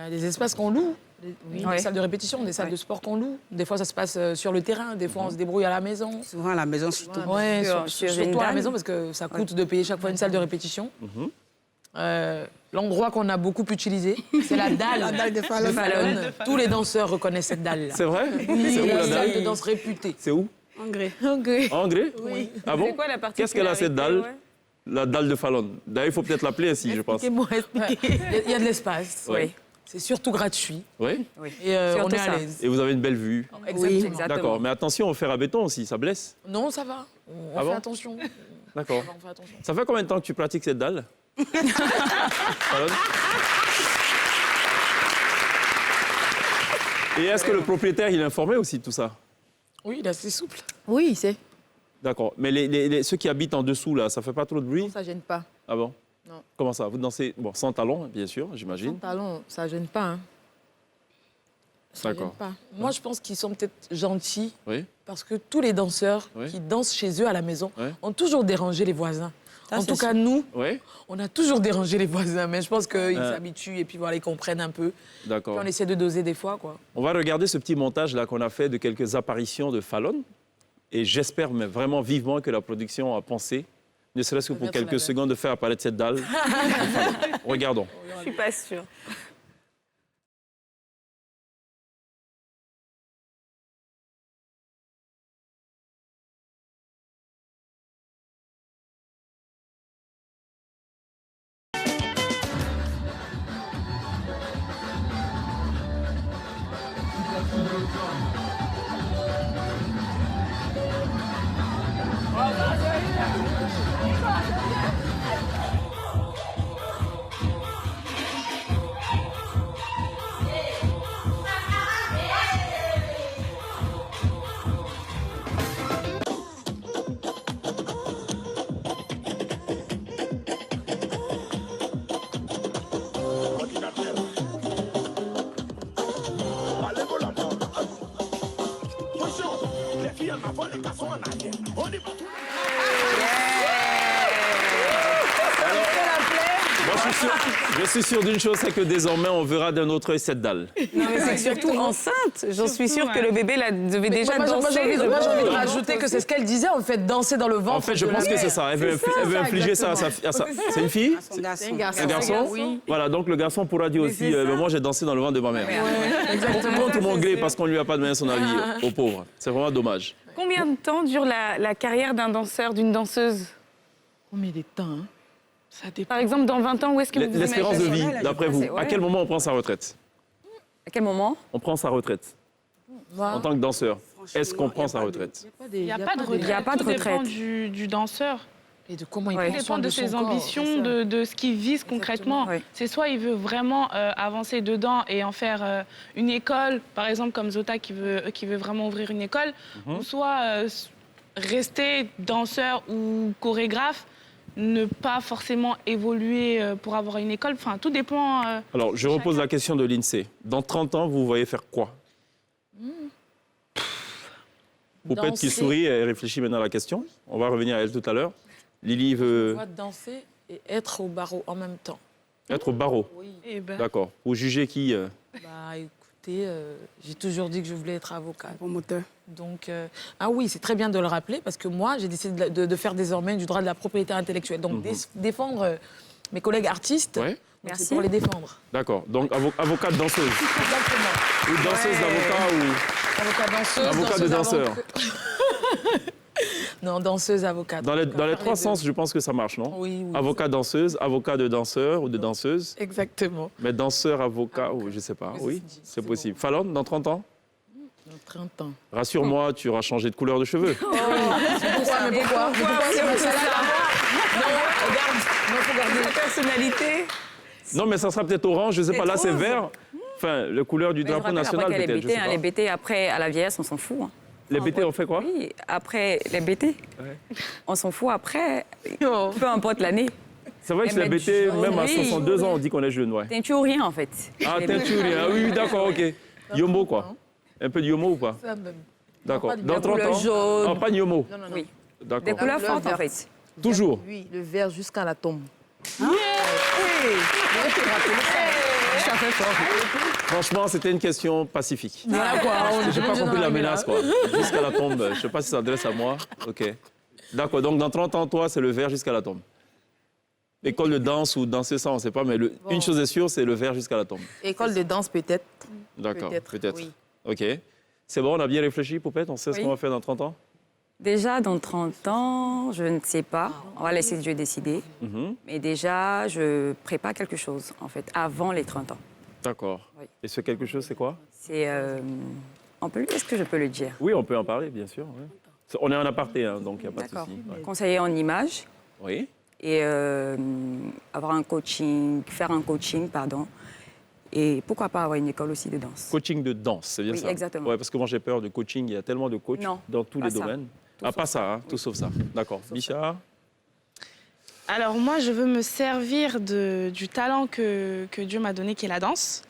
Des espaces qu'on loue. Des Ouais. salles de répétition, des salles de sport qu'on loue. Des fois, ça se passe sur le terrain. Des fois, on se débrouille à la maison. Souvent à la maison, surtout. Ouais, sur surtout une à la dalle. maison parce que ça coûte de payer chaque fois une salle de répétition. L'endroit qu'on a beaucoup utilisé, c'est la dalle. La dalle de Fallon. de Fallon. Tous les danseurs reconnaissent cette dalle-là. C'est vrai? Oui, C'est où la salle dalle? de danse réputée. C'est où? En gré. En Gré? Oui. Ah bon? C'est quoi la particularité? Qu'est-ce qu'elle a cette dalle? Ouais. La dalle de Fallon. D'ailleurs, il faut peut-être l'appeler ainsi, je pense. Expliquez-moi, expliquez. Il y a de l'espace. Ouais. C'est surtout gratuit. Oui? Et on Surtout est à ça. l'aise. Et vous avez une belle vue. Exactement. D'accord. Mais attention au fer à béton aussi, ça blesse. Non, ça va. On Ah fait bon attention. D'accord. On fait attention. Ça fait combien de temps que tu pratiques cette dalle? Fallon? Et est-ce que le propriétaire, il est informé aussi de tout ça? Oui, il est assez souple. Oui, c'est. D'accord. Mais ceux qui habitent en dessous, là, ça fait pas trop de bruit? Ça gêne pas. Ah bon? Non. Comment ça? Vous dansez sans talons, bien sûr, Sans j'imagine. talons, ça gêne pas. Hein. Ça gêne D'accord. pas. Moi, je pense qu'ils sont peut-être gentils Oui. parce que tous les danseurs Oui. qui dansent chez eux à la maison Oui. ont toujours dérangé les voisins. Ça, En c'est tout sûr. cas, nous, Oui. on a toujours dérangé les voisins, mais je pense qu'ils s'habituent et puis voilà, ils comprennent un peu. Puis D'accord. on essaie de doser des fois, quoi. On va regarder ce petit montage là qu'on a fait de quelques apparitions de Fallon. Et j'espère mais vraiment vivement que la production a pensé, ne serait-ce que pour mettre la quelques dalle. secondes, de faire apparaître cette dalle. Regardons. Je suis pas sûre. Moi, je suis sûr d'une chose, c'est que désormais, on verra d'un autre œil cette dalle. Non, mais c'est surtout enceinte. J'en suis sûre que le bébé là, devait déjà Moi, danser. j'ai envie de rajouter que c'est ce qu'elle disait, en fait, danser dans le ventre. En fait, je de la pense que mère. c'est ça. Elle veut infliger ça à sa... C'est une fille? Son garçon. Un garçon? Oui. Voilà, donc le garçon pourra dire aussi, moi j'ai dansé dans le ventre de ma mère. Exactement. Tout le monde gré parce qu'on lui a pas demandé son avis, au pauvre. C'est vraiment dommage. Combien de temps dure la carrière d'un danseur, d'une danseuse? Combien de temps hein? Ça dépend. Par exemple, dans 20 ans, où est-ce que vous vous L'espérance de imaginez? vie, d'après vous, à quel moment on prend sa retraite? À quel moment? On prend sa retraite en tant que danseur. Est-ce qu'on prend sa retraite? Il n'y a pas de retraite. Il y a pas de Tout dépend retraite. du danseur. Et de comment il Ouais. Tout prend dépend soin de son ses corps, ambitions, c'est ça. de ce qu'il vise concrètement. Ouais. C'est soit il veut vraiment avancer dedans et en faire une école, par exemple comme Zota qui veut vraiment ouvrir une école, ou soit rester danseur ou chorégraphe, ne pas forcément évoluer pour avoir une école. Enfin, tout dépend. Alors, je repose la question de l'INSEE. Dans 30 ans, vous voyez faire quoi? Poupette qui Danser. sourit et réfléchit maintenant à la question. On va revenir à elle tout à l'heure. Lily Je veut vois danser et être au barreau en même temps. être au barreau. Oui. Eh ben, D'accord. Vous jugez qui Bah écoutez, j'ai toujours dit que je voulais être avocate. Promoteur. Donc, ah oui, c'est très bien de le rappeler parce que moi, j'ai décidé de faire désormais du droit de la propriété intellectuelle. Donc, défendre mes collègues artistes, Ouais. donc Merci. c'est pour les défendre. D'accord. Donc, avocate danseuse. Exactement. Ou danseuse d'avocat Avocat danseuse. Avocat de danseur. Non, danseuse, avocate. Dans les Donc, faire trois deux. sens, je pense que ça marche, non? Oui, oui. Avocat danseuse, avocat de danseur ou de danseuse. Exactement. Mais danseur, avocat, ou je sais pas. Oui, Oui, c'est dit, c'est c'est possible. Fallon, dans 30 ans? Dans 30 ans. Rassure-moi, tu auras changé de couleur de cheveux. Pourquoi Mais pourquoi c'est comme ça Non, regarde, il faut garder Sa personnalité. Non, mais ça sera peut-être orange, je sais C'est pas. Là, c'est rose. vert. Enfin, la couleur du Mais je drapeau rappelle national, après qu'elle est peut-être. je BT, sais hein, pas. les BT après à la vieillesse, on s'en fout. Hein. Les BT, on fait quoi? Oui, après les BT. Ouais. On s'en fout après, peu importe l'année. C'est vrai que Mais les BT, du même à oui. 62 ans, on dit qu'on est jeune, ouais. Teinture ou rien, en fait. Ah, Les teinture, ah oui, d'accord, ok. Yomo, quoi. Un peu de yomo ou pas? Ça, même. D'accord. de Dans 30 couleur ans? jaune. Ah, pas de yomo? Non, non, non. Oui. Des D'accord. couleurs couleur fortes, en verte. fait. Toujours? Oui, le vert jusqu'à la tombe. Franchement, c'était une question pacifique. Voilà quoi. J'ai pas compris la menace, quoi. Jusqu'à la tombe. Je sais pas si ça s'adresse à moi. OK. D'accord. Donc, dans 30 ans, toi, c'est le vert jusqu'à la tombe. École de danse ou danser ça, on ne sait pas, mais une chose est sûre, c'est le vert jusqu'à la tombe. École de danse, peut-être. D'accord, peut-être. Oui. OK. C'est bon, on a bien réfléchi, Poupette? On sait ce Oui. qu'on va faire dans 30 ans? Déjà, dans 30 ans, je ne sais pas. On va laisser Dieu décider. Mais déjà, je prépare quelque chose, en fait, avant les 30 ans. D'accord. Oui. Et ce quelque chose, c'est quoi? C'est... Est-ce que je peux le dire? Oui, on peut en parler, bien sûr. Ouais. On est en aparté, hein, donc il n'y a pas de D'accord. souci. Ouais. Conseiller en image Oui. et avoir un coaching, faire un coaching, pardon. Et pourquoi pas avoir une école aussi de danse? Coaching de danse, c'est bien Oui, ça? exactement. Ouais, parce que moi, j'ai peur de coaching. Il y a tellement de coachs Non, dans tous pas les ça. domaines. Tout Ah, sauf pas ça, hein, tout sauf ça. D'accord. Micha? Alors moi, je veux me servir du talent que Dieu m'a donné, qui est la danse,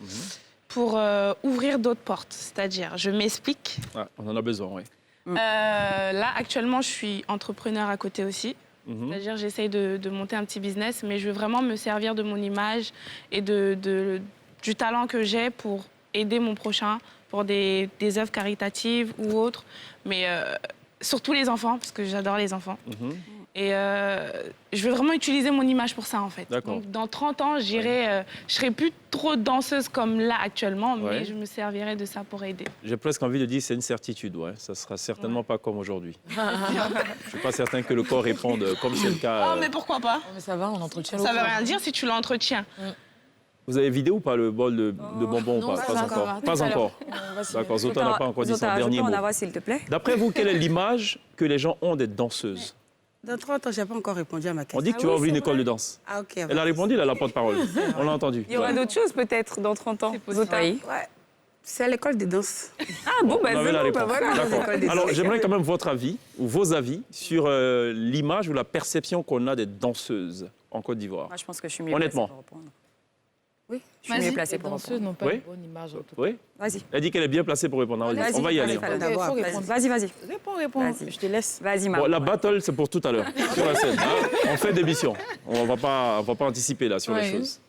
pour ouvrir d'autres portes. C'est-à-dire, je m'explique. Ah, on en a besoin, oui. Là, actuellement, je suis entrepreneur à côté aussi. C'est-à-dire, j'essaye de monter un petit business, mais je veux vraiment me servir de mon image et du talent que j'ai pour aider mon prochain, pour des œuvres caritatives ou autres, mais surtout les enfants, parce que j'adore les enfants. Et je veux vraiment utiliser mon image pour ça, en fait. D'accord. Donc, dans 30 ans, je serai plus trop danseuse comme là actuellement, Ouais. mais je me servirai de ça pour aider. J'ai presque envie de dire c'est une certitude, ouais. Ça sera certainement pas comme aujourd'hui. Je suis pas certain que le corps réponde comme c'est le cas. Oh, mais pourquoi pas? Mais ça va, on entretient Ça veut rien dire si tu l'entretiens. Vous avez vidé ou pas le bol de bonbons non, ou pas? ça Pas va, ça encore. va. Pas Tout à encore. D'accord. Zota n'a pas encore dit son dernier Je peux mot. en avoir, s'il te plaît? D'après vous, quelle est l'image que les gens ont des danseuses? Dans 30 ans, je n'ai pas encore répondu à ma question. On dit que tu vas ouvrir une école de danse. Ah, ok. Elle a répondu, là, la porte-parole. On l'a entendu. Il y aura d'autres choses peut-être dans 30 ans. Zota. Ouais. C'est à l'école de danse. Ah bon, On avait la réponse. voilà. D'accord. Alors, j'aimerais quand même votre avis, ou vos avis, sur l'image ou la perception qu'on a des danseuses en Côte d'Ivoire. Moi, je pense que je suis mieux Honnêtement. placée pour répondre. Oui. Je suis mieux placée Les pour danseuses répondre. n'ont pas Oui. une bonne image, en tout cas. Oui? Vas-y. Elle dit qu'elle est bien placée pour répondre. Vas-y, On va y aller. vas-y, D'abord, faut après. répondre. Vas-y. Réponds. Vas-y. Je te laisse. Vas-y, Bon, Marc. la battle, c'est pour tout à l'heure, sur la scène. Hein. On fait des missions. On va pas anticiper là sur les Ouais. choses.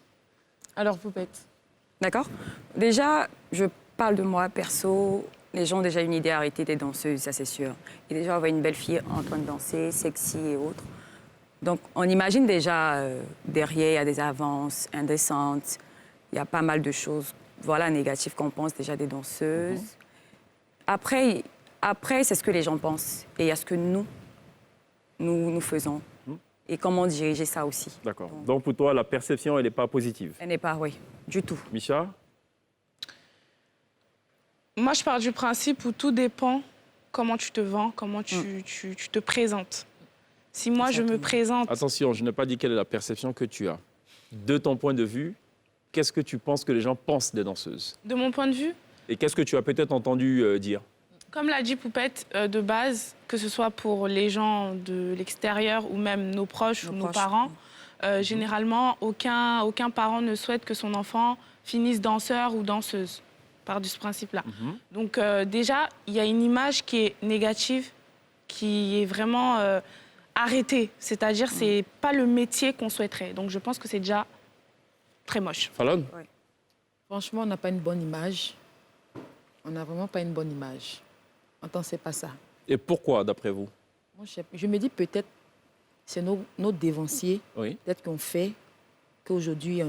Alors, Poupette. D'accord. Déjà, je parle de moi, perso. Les gens ont déjà une idée arrêtée des danseuses, ça c'est sûr. Et déjà, on voit une belle fille en train de danser, sexy et autres. Donc, on imagine déjà derrière, il y a des avances indécentes. Il y a pas mal de choses, voilà, négatives qu'on pense déjà des danseuses. Après, c'est ce que les gens pensent. Et il y a ce que nous faisons. Et comment diriger ça aussi. D'accord. Donc pour toi, la perception, elle n'est pas positive. Elle n'est pas, oui, du tout. Micha? Moi, je pars du principe où tout dépend comment tu te vends, comment tu te présentes. Si moi, je me présente... Attention, je n'ai pas dit quelle est la perception que tu as. De ton point de vue, qu'est-ce que tu penses que les gens pensent des danseuses? De mon point de vue, Et qu'est-ce que tu as peut-être entendu dire? comme l'a dit Poupette, de base, que ce soit pour les gens de l'extérieur ou même nos proches ou nos parents, généralement, aucun parent ne souhaite que son enfant finisse danseur ou danseuse, par ce principe-là. Donc déjà, il y a une image qui est négative, qui est vraiment arrêtée. C'est-à-dire, c'est pas le métier qu'on souhaiterait. Donc je pense que c'est déjà très moche. Fallon? Franchement, on n'a pas une bonne image. On n'a vraiment pas une bonne image. Attends, c'est pas ça. Et pourquoi, d'après vous? Moi, je me dis peut-être c'est nos dévanciers, Oui. peut-être qu'on fait qu'aujourd'hui,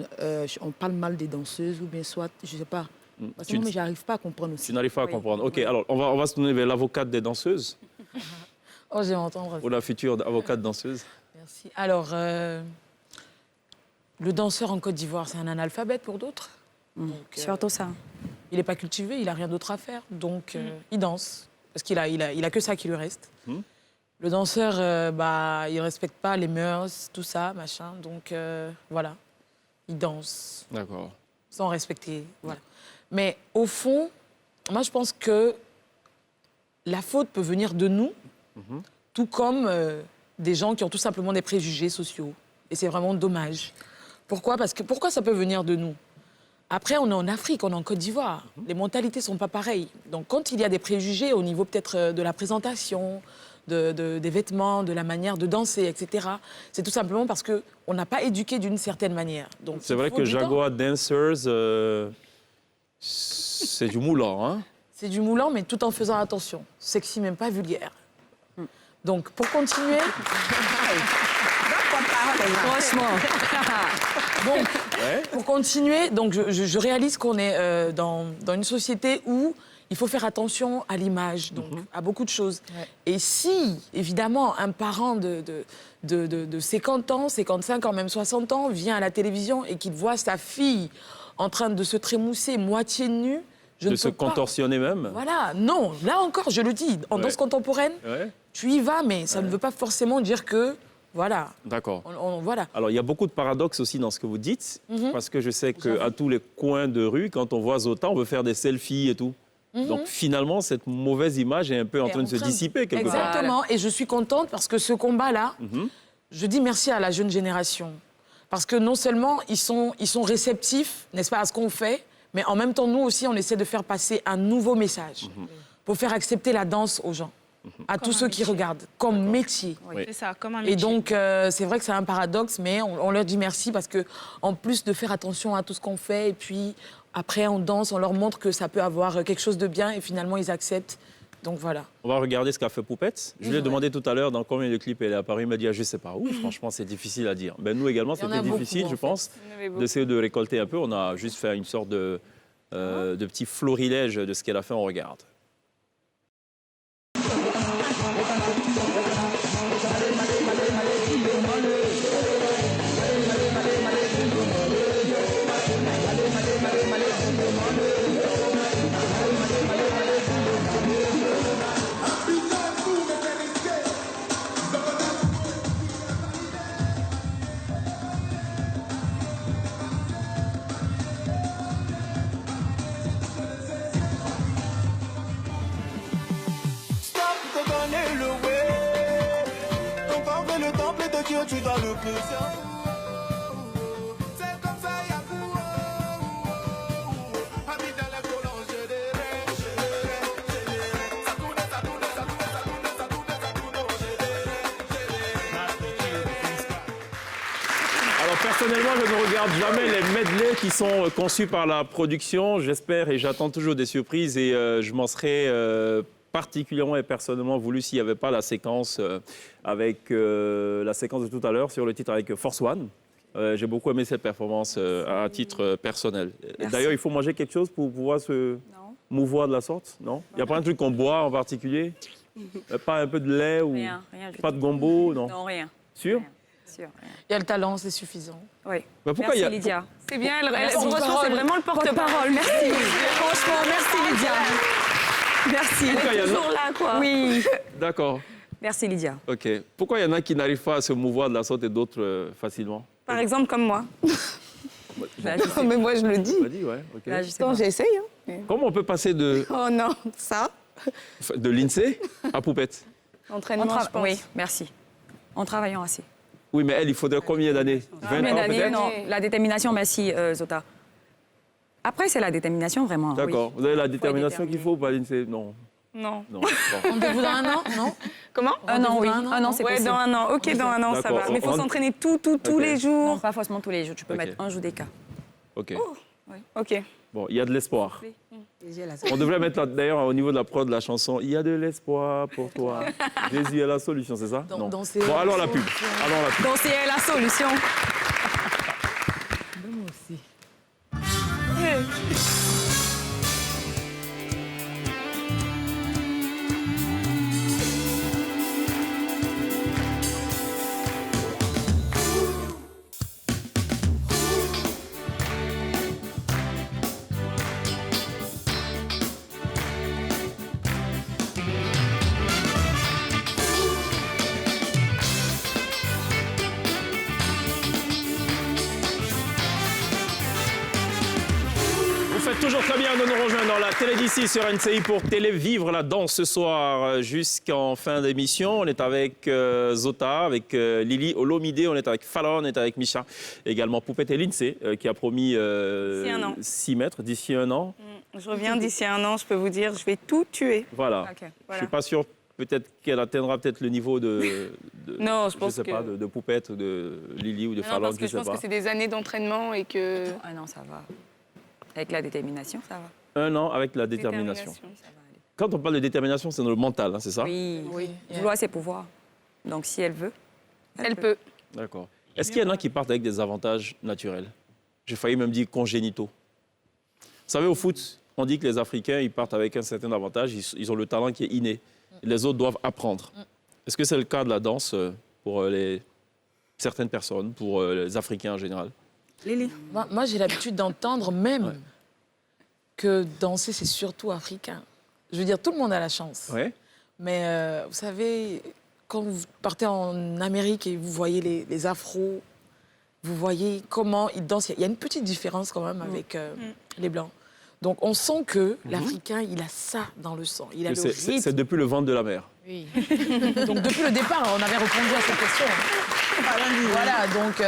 on parle mal des danseuses ou bien soit, je ne sais pas. Parce que moi, je n'arrive pas à comprendre aussi. Tu n'arrives pas à comprendre. OK, alors on va se tourner vers l'avocate des danseuses Oh, j'ai entendu. ou la future avocate danseuse. Merci. Alors, le danseur en Côte d'Ivoire, c'est un analphabète pour d'autres. Donc, Surtout ça. il n'est pas cultivé, il n'a rien d'autre à faire. Donc, il danse. Parce qu'il a que ça qui lui reste. Le danseur, il ne respecte pas les mœurs, tout ça, machin. Donc, voilà. Il danse D'accord. sans respecter. Voilà. Mais au fond, moi, je pense que la faute peut venir de nous, tout comme des gens qui ont tout simplement des préjugés sociaux. Et c'est vraiment dommage. Pourquoi ? Parce que pourquoi ça peut venir de nous ? Après, on est en Afrique, on est en Côte d'Ivoire. Les mentalités ne sont pas pareilles. Donc, quand il y a des préjugés au niveau peut-être de la présentation, des vêtements, de la manière de danser, etc., c'est tout simplement parce qu'on n'a pas éduqué d'une certaine manière. Donc, C'est vrai que Jaguar Dancers, c'est du moulant, hein? C'est du moulant, mais tout en faisant attention. Sexy, même pas vulgaire. Donc, pour continuer... Donc, pour continuer, donc je réalise qu'on est dans une société où il faut faire attention à l'image, donc à beaucoup de choses. Et si, évidemment, un parent de 50 ans, 55 ans, même 60 ans, vient à la télévision et qu'il voit sa fille en train de se trémousser moitié nue, de se contorsionner même. Voilà, non, là encore, je le dis, en danse contemporaine, tu y vas, mais ça ne veut pas forcément dire que... Voilà. D'accord. Voilà. Alors, il y a beaucoup de paradoxes aussi dans ce que vous dites, parce que je sais qu'à tous les coins de rue, quand on voit Zota, on veut faire des selfies et tout. Donc, finalement, cette mauvaise image est un peu en train de se dissiper quelque part. Exactement. Et je suis contente parce que ce combat-là, je dis merci à la jeune génération. Parce que non seulement ils sont réceptifs, n'est-ce pas, à ce qu'on fait, mais en même temps, nous aussi, on essaie de faire passer un nouveau message pour faire accepter la danse aux gens. À tous ceux qui regardent, comme métier. Oui. C'est ça, comme un métier. Et donc, c'est vrai que c'est un paradoxe, mais on leur dit merci parce que, en plus de faire attention à tout ce qu'on fait, et puis après, on danse, on leur montre que ça peut avoir quelque chose de bien, et finalement, ils acceptent. Donc voilà. On va regarder ce qu'a fait Poupette. Je lui ai demandé tout à l'heure dans combien de clips elle est apparue. Il m'a dit, je ne sais pas où. Franchement, c'est difficile à dire. Ben, nous également, c'était difficile, je pense, d'essayer de récolter un peu. On a juste fait une sorte de petit florilège de ce qu'elle a fait. On regarde. Tu dois le plaisir. C'est comme ça, y'a Alors personnellement, je ne regarde jamais les medleys qui sont conçus par la production. J'espère et j'attends toujours des surprises et je m'en serais particulièrement et personnellement voulu s'il n'y avait pas la séquence avec la séquence de tout à l'heure sur le titre avec Force One. J'ai beaucoup aimé cette performance à titre personnel. D'ailleurs, il faut manger quelque chose pour pouvoir se mouvoir de la sorte, non? Il n'y a pas un truc qu'on boit en particulier? Pas un peu de lait ou rien pas de gombo, non? Non, rien. Sûr? Rien. Sûr, rien. Il y a le talent, c'est suffisant. Oui. Bah pourquoi merci il y a... Lydia. C'est bien, Franchement, c'est vraiment le porte-parole. Merci. Franchement, merci Lydia. Merci. Elle est toujours là, quoi. Oui. D'accord. Merci Lydia. OK. Pourquoi il y en a qui n'arrivent pas à se mouvoir de la sorte et d'autres facilement? Par exemple, comme moi. Là, Mais moi, je le dis. Vas-y, ouais. OK. Là, je sais Quand pas. j'essaye. Hein. Comment on peut passer de Oh non, ça. l'INSEE à Poupette? Entraînement, je pense. Oui, merci. En travaillant assez. Oui, mais elle, il faudrait combien d'années? 20 Combien ans d'années? peut-être? Non, la détermination, merci Zota. Après, c'est la détermination, vraiment. D'accord. Oui. Vous avez la détermination qu'il faut pour l'INSEE? Non. Non. Non. Bon. Rendez-vous dans un an, non? Comment? Un an, oui. Dans un an, Un an, c'est Ouais, possible. dans un an. Ok, dans un an, ça D'accord. va. Mais il faut On- s'entraîner tous les Non, jours. pas forcément tous les jours. Tu peux Ok. mettre un jour d'écart. OK. Ok. Bon, il y a de l'espoir. On devrait mettre d'ailleurs au niveau de la prod de la chanson, il y a de l'espoir pour toi. Jésus est la solution, c'est ça? Non. dans ces- Bon, alors la pub. Alors la pub. Donc, c'est la solution. Moi aussi. toujours très bien de nous rejoindre dans la télé d'ici sur NCI pour Télévivre la danse ce soir jusqu'en fin d'émission. On est avec Zota, avec Lily Olomide, on est avec Fallon, on est avec Micha, également Poupette et Lindsay qui a promis 6 mètres d'ici un an. Je reviens d'ici un an, je peux vous dire, je vais tout tuer. Voilà. Okay, Je ne suis pas sûr peut-être qu'elle atteindra peut-être le niveau de non, je pense sais pas, de Poupette ou de Lily ou de Fallon. Parce que je pense que c'est des années d'entraînement et que... Un an, ça va. Avec la détermination, ça va. 1 an avec la détermination. Ça va aller. Quand on parle de détermination, c'est dans le mental, hein, c'est ça? Oui, oui. Vouloir, c'est pouvoir. Donc, si elle veut, elle peut. D'accord. Est-ce qu'il y en a qui partent avec des avantages naturels? J'ai failli même dire congénitaux. Vous savez, au foot, on dit que les Africains, ils partent avec un certain avantage, ils ont le talent qui est inné. Les autres doivent apprendre. Est-ce que c'est le cas de la danse pour certaines personnes, pour les Africains en général? Lily. Moi, j'ai l'habitude d'entendre même que danser, c'est surtout africain. Je veux dire, tout le monde a la chance. Ouais. Mais vous savez, quand vous partez en Amérique et vous voyez les afros, vous voyez comment ils dansent. Il y a une petite différence quand même avec les Blancs. Donc, on sent que l'Africain, il a ça dans le sang. Il a le rythme. C'est depuis le ventre de la mer. Oui. Donc, depuis le départ, on avait répondu à cette question. Voilà, donc...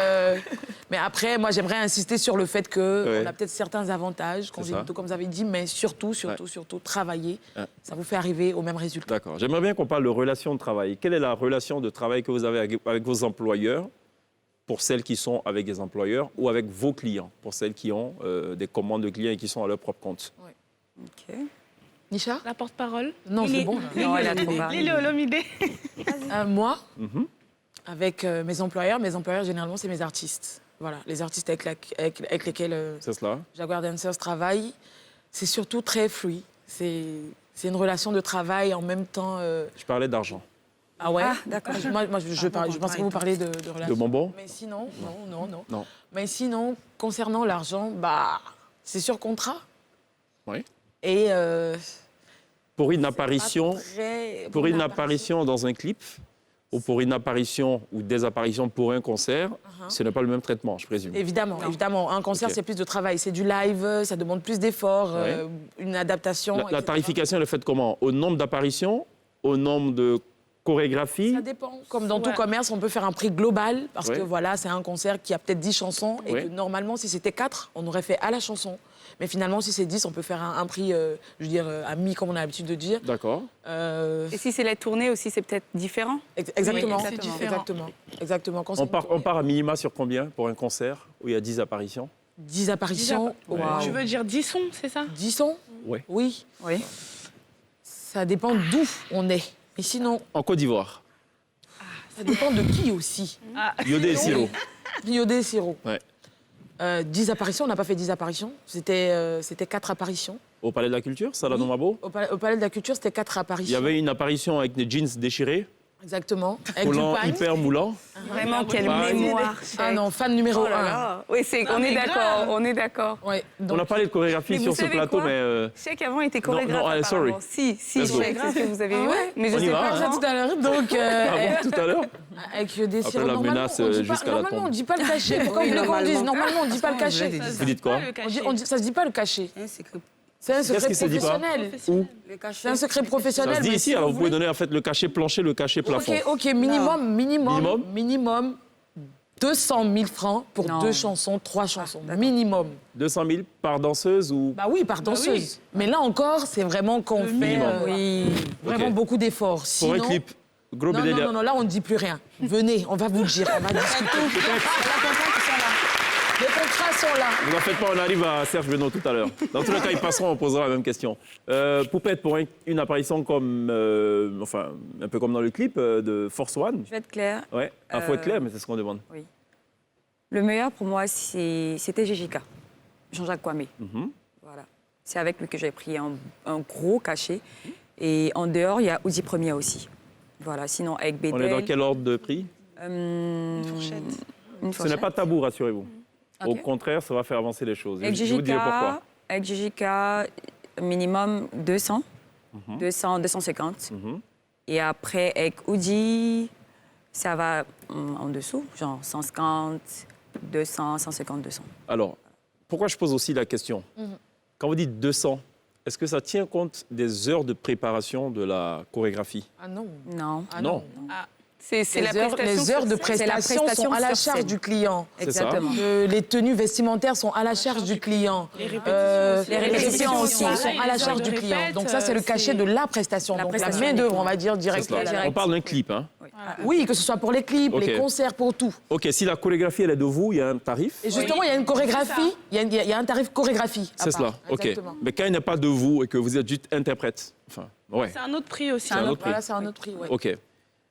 mais après, moi, j'aimerais insister sur le fait qu'on a peut-être certains avantages, comme vous avez dit, mais surtout, travailler. Ça vous fait arriver au même résultat. D'accord. J'aimerais bien qu'on parle de relation de travail. Quelle est la relation de travail que vous avez avec vos employeurs, pour celles qui sont avec des employeurs, ou avec vos clients, pour celles qui ont des commandes de clients et qui sont à leur propre compte? OK. Nisha? La porte-parole. Non, c'est bon. Non, elle a trop parlé. Lily Olomide. Moi, avec mes employeurs, généralement, c'est mes artistes. Voilà, les artistes avec lesquels Jaguar Dancers travaille, c'est surtout très fluide. C'est une relation de travail en même temps... Je parlais d'argent. Ah ouais? Ah, d'accord. Moi, je pense que vous parlez de relation. De bonbons? Mais sinon, non. Mais sinon, concernant l'argent, c'est sur contrat. Oui. Et... pour une apparition, dans un clip, ou pour une apparition ou des apparitions pour un concert, ce n'est pas le même traitement, je présume. Évidemment. Un concert, c'est plus de travail. C'est du live, ça demande plus d'efforts, une adaptation. La tarification, elle est faite comment? Au nombre d'apparitions? Au nombre de chorégraphies? Ça dépend. Comme dans tout commerce, on peut faire un prix global, parce que voilà, c'est un concert qui a peut-être 10 chansons, et que normalement, si c'était 4, on aurait fait à la chanson. Mais finalement, si c'est 10, on peut faire un prix, je veux dire, à mi, comme on a l'habitude de dire. D'accord. Et si c'est la tournée aussi, c'est peut-être différent? Exactement. Oui, c'est différent. Exactement. On part à minima sur combien pour un concert où il y a 10 apparitions? 10 apparitions. Tu veux dire 10 sons, c'est ça? 10 sons? Oui. Oui. Ça dépend d'où on est. Mais sinon... En Côte d'Ivoire. Ça dépend de qui aussi. Yodé et Siro. Yodé et Siro. Ouais. 10 apparitions, on n'a pas fait 10 apparitions. C'était 4 apparitions. Au Palais de la Culture, Salah Nomabo? Au Palais de la Culture, c'était 4 apparitions. Il y avait une apparition avec des jeans déchirés. Exactement. Avec Collant du pagne. hyper moulant. Vraiment, quelle mémoire. Ah non, fan numéro 1. Oui, on est d'accord. Ouais, on n'a pas parlé de chorégraphie sur ce plateau, mais... Je sais qu'avant, il était chorégraphe. Non, sorry. Si, je sais que c'est ce que vous avez eu. Mais je On y sais va. pas ça tout à l'heure. Donc, tout à l'heure? avec des Après la menace jusqu'à la tombe. Normalement, on ne dit pas le cachet. Pourquoi vous voulez qu'on dise? Normalement, on ne dit pas le cachet. Vous dites quoi? Ça ne se dit pas le cachet. C'est un Qu'est-ce secret qui se dit pas? professionnel. Où? C'est un secret professionnel. Ça se dit ici, alors vous pouvez donner en fait le cachet plancher, le cachet plafond. Ok, minimum 200 000 francs pour 2 chansons, 3 chansons. Minimum. 200 000 par danseuse ou... Bah oui, par danseuse. Mais là encore, c'est vraiment qu'on fait vraiment beaucoup d'efforts. Pour un clip, gros BD. Non, là on ne dit plus rien. Venez, on va vous le dire, on va discuter. Les contrats sont là. Ne vous en faites pas, on arrive à Serge Benoît tout à l'heure. Dans tous les cas, ils passeront, on posera la même question. Poupette, pour une apparition comme, un peu comme dans le clip de Force One. Je vais être claire. Ouais, il faut être clair, mais c'est ce qu'on demande. Oui. Le meilleur pour moi, c'était JJK, Jean-Jacques Kwame. Voilà. C'est avec lui que j'ai pris un gros cachet. Et en dehors, il y a Uzi Premier aussi. Voilà, sinon avec Bédel... On est dans quel ordre de prix? Une fourchette. Ce n'est pas tabou, rassurez-vous. Okay. Au contraire, ça va faire avancer les choses. Avec je vous dirai pourquoi. Avec JJK, minimum 200, 250. Et après, avec Uzi, ça va en dessous, genre 150, 200, 150, 200. Alors, pourquoi je pose aussi la question? Quand vous dites 200, est-ce que ça tient compte des heures de préparation de la chorégraphie? Ah non. Non. Ah Non. C'est la prestation. Les heures de sur scène. C'est la prestation sont prestation à la sur charge scène. du client. C'est ça. Exactement. Les tenues vestimentaires sont à la charge du client. Les répétitions Les répétitions aussi. sont à la Les charge heures du de client. répète, Donc ça, c'est le cachet c'est- de la prestation. La Donc prestation la main d'œuvre, on va dire, C'est direct. cela. On parle d'un clip, hein? Oui, que ce soit pour les clips, Ok. les concerts, pour tout. OK, si la chorégraphie, elle est de vous, il y a un tarif? Et justement, il y a une chorégraphie, il y a un tarif chorégraphie. à C'est part. cela, OK. Exactement. Mais quand il n'est pas de vous et que vous êtes juste interprète, enfin, ouais, C'est un autre prix aussi. c'est un autre prix. Voilà, c'est un autre prix. Ouais. OK.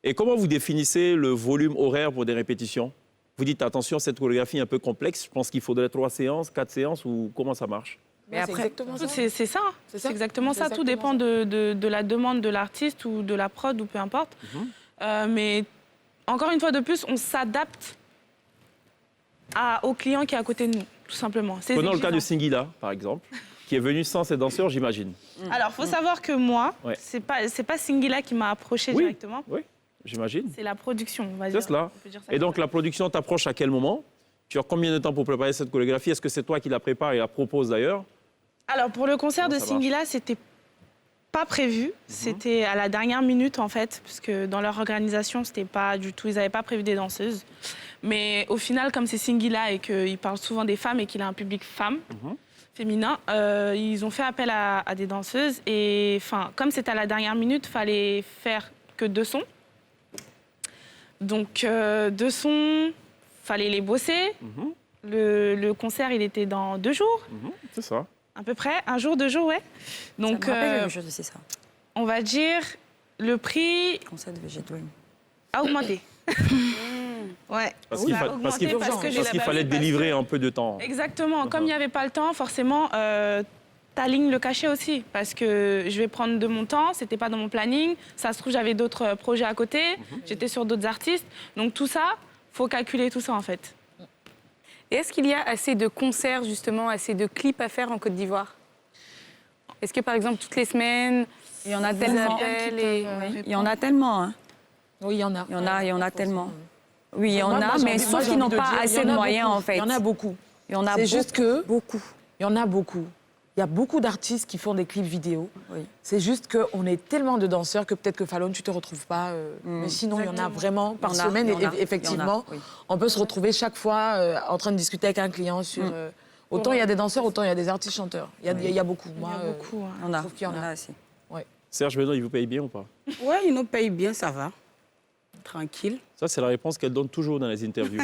Et comment vous définissez le volume horaire pour des répétitions? Vous dites, attention, cette chorégraphie est un peu complexe, je pense qu'il faudrait 3 séances, 4 séances, ou comment ça marche? Mais Mais c'est après- exactement ça. C'est ça. C'est C'est exactement ça. Tout dépend de la demande de l'artiste ou de la prod ou peu importe. Mais encore une fois de plus, on s'adapte au client qui est à côté de nous, tout simplement. C'est Prenons le cas de exigeant. Singila, par exemple, qui est venu sans ses danseurs, j'imagine. Alors, faut savoir que moi, Ouais. c'est pas Singila qui m'a approché Oui. directement. Oui, j'imagine. C'est la production, on va C'est dire. cela. On peut dire ça Et comme donc, ça. la production t'approche à quel moment? Tu as combien de temps pour préparer cette chorégraphie? Est-ce que c'est toi qui la prépare et la propose d'ailleurs? Alors, pour le concert Comment de ça marche Singila, c'était pas prévu. C'était à la dernière minute, en fait, puisque dans leur organisation, c'était pas du tout. Ils n'avaient pas prévu des danseuses. Mais au final, comme c'est Singila et qu'il parle souvent des femmes et qu'il a un public féminin, ils ont fait appel à des danseuses. Et comme c'était à la dernière minute, il fallait faire que 2 sons. Donc, 2 sons, fallait les bosser. Le concert, il était dans 2 jours. C'est ça. À peu près, 1 jour, 2 jours, ouais. Donc, Ça me rappelle quelque chose aussi, ça. on va dire, le prix Concert de Végé Dream. a augmenté. Ouais. Parce qu'il Ça a parce augmenté qu'il- parce que j'ai parce qu'il la fallait parce que- délivrer un peu de temps. Exactement. Comme il n'y avait pas le temps, forcément, t'alignes le cachet aussi. Parce que je vais prendre de mon temps, c'était pas dans mon planning. Ça se trouve, j'avais d'autres projets à côté. J'étais sur d'autres artistes. Donc tout ça, faut calculer tout ça, en fait. Et est-ce qu'il y a assez de concerts, justement, assez de clips à faire en Côte d'Ivoire? Est-ce que, par exemple, toutes les semaines, Il y en a vous tellement. appellent et... Il y en a tellement. Hein. Oui, il y en a. Il y en a tellement. Oui, il y en Moi, a, j'ai mais envie- sauf moi, j'ai qu'ils n'ont envie de pas dire, il y assez en de a moyens, beaucoup. en fait. Il y en a beaucoup. Il y en a C'est juste que beaucoup. il y en a beaucoup. Il y a beaucoup d'artistes qui font des clips vidéo. Oui. C'est juste qu'on est tellement de danseurs que peut-être que Fallon, tu ne te retrouves pas. Mais sinon, il y en a vraiment par Il y en a, semaine. il y en a, Et il y en a, effectivement, oui. on peut se retrouver chaque fois en train de discuter avec un client sur... autant il y a des danseurs, autant il y a des artistes chanteurs. Il y a beaucoup. Il y Moi, a beaucoup. hein. Il y en a. trouve qu'il y en a. Il y en a aussi. Serge Benoît, il vous paye bien ou pas? Oui, ils nous payent bien, ça va. Tranquille. Ça, c'est la réponse qu'elle donne toujours dans les interviews.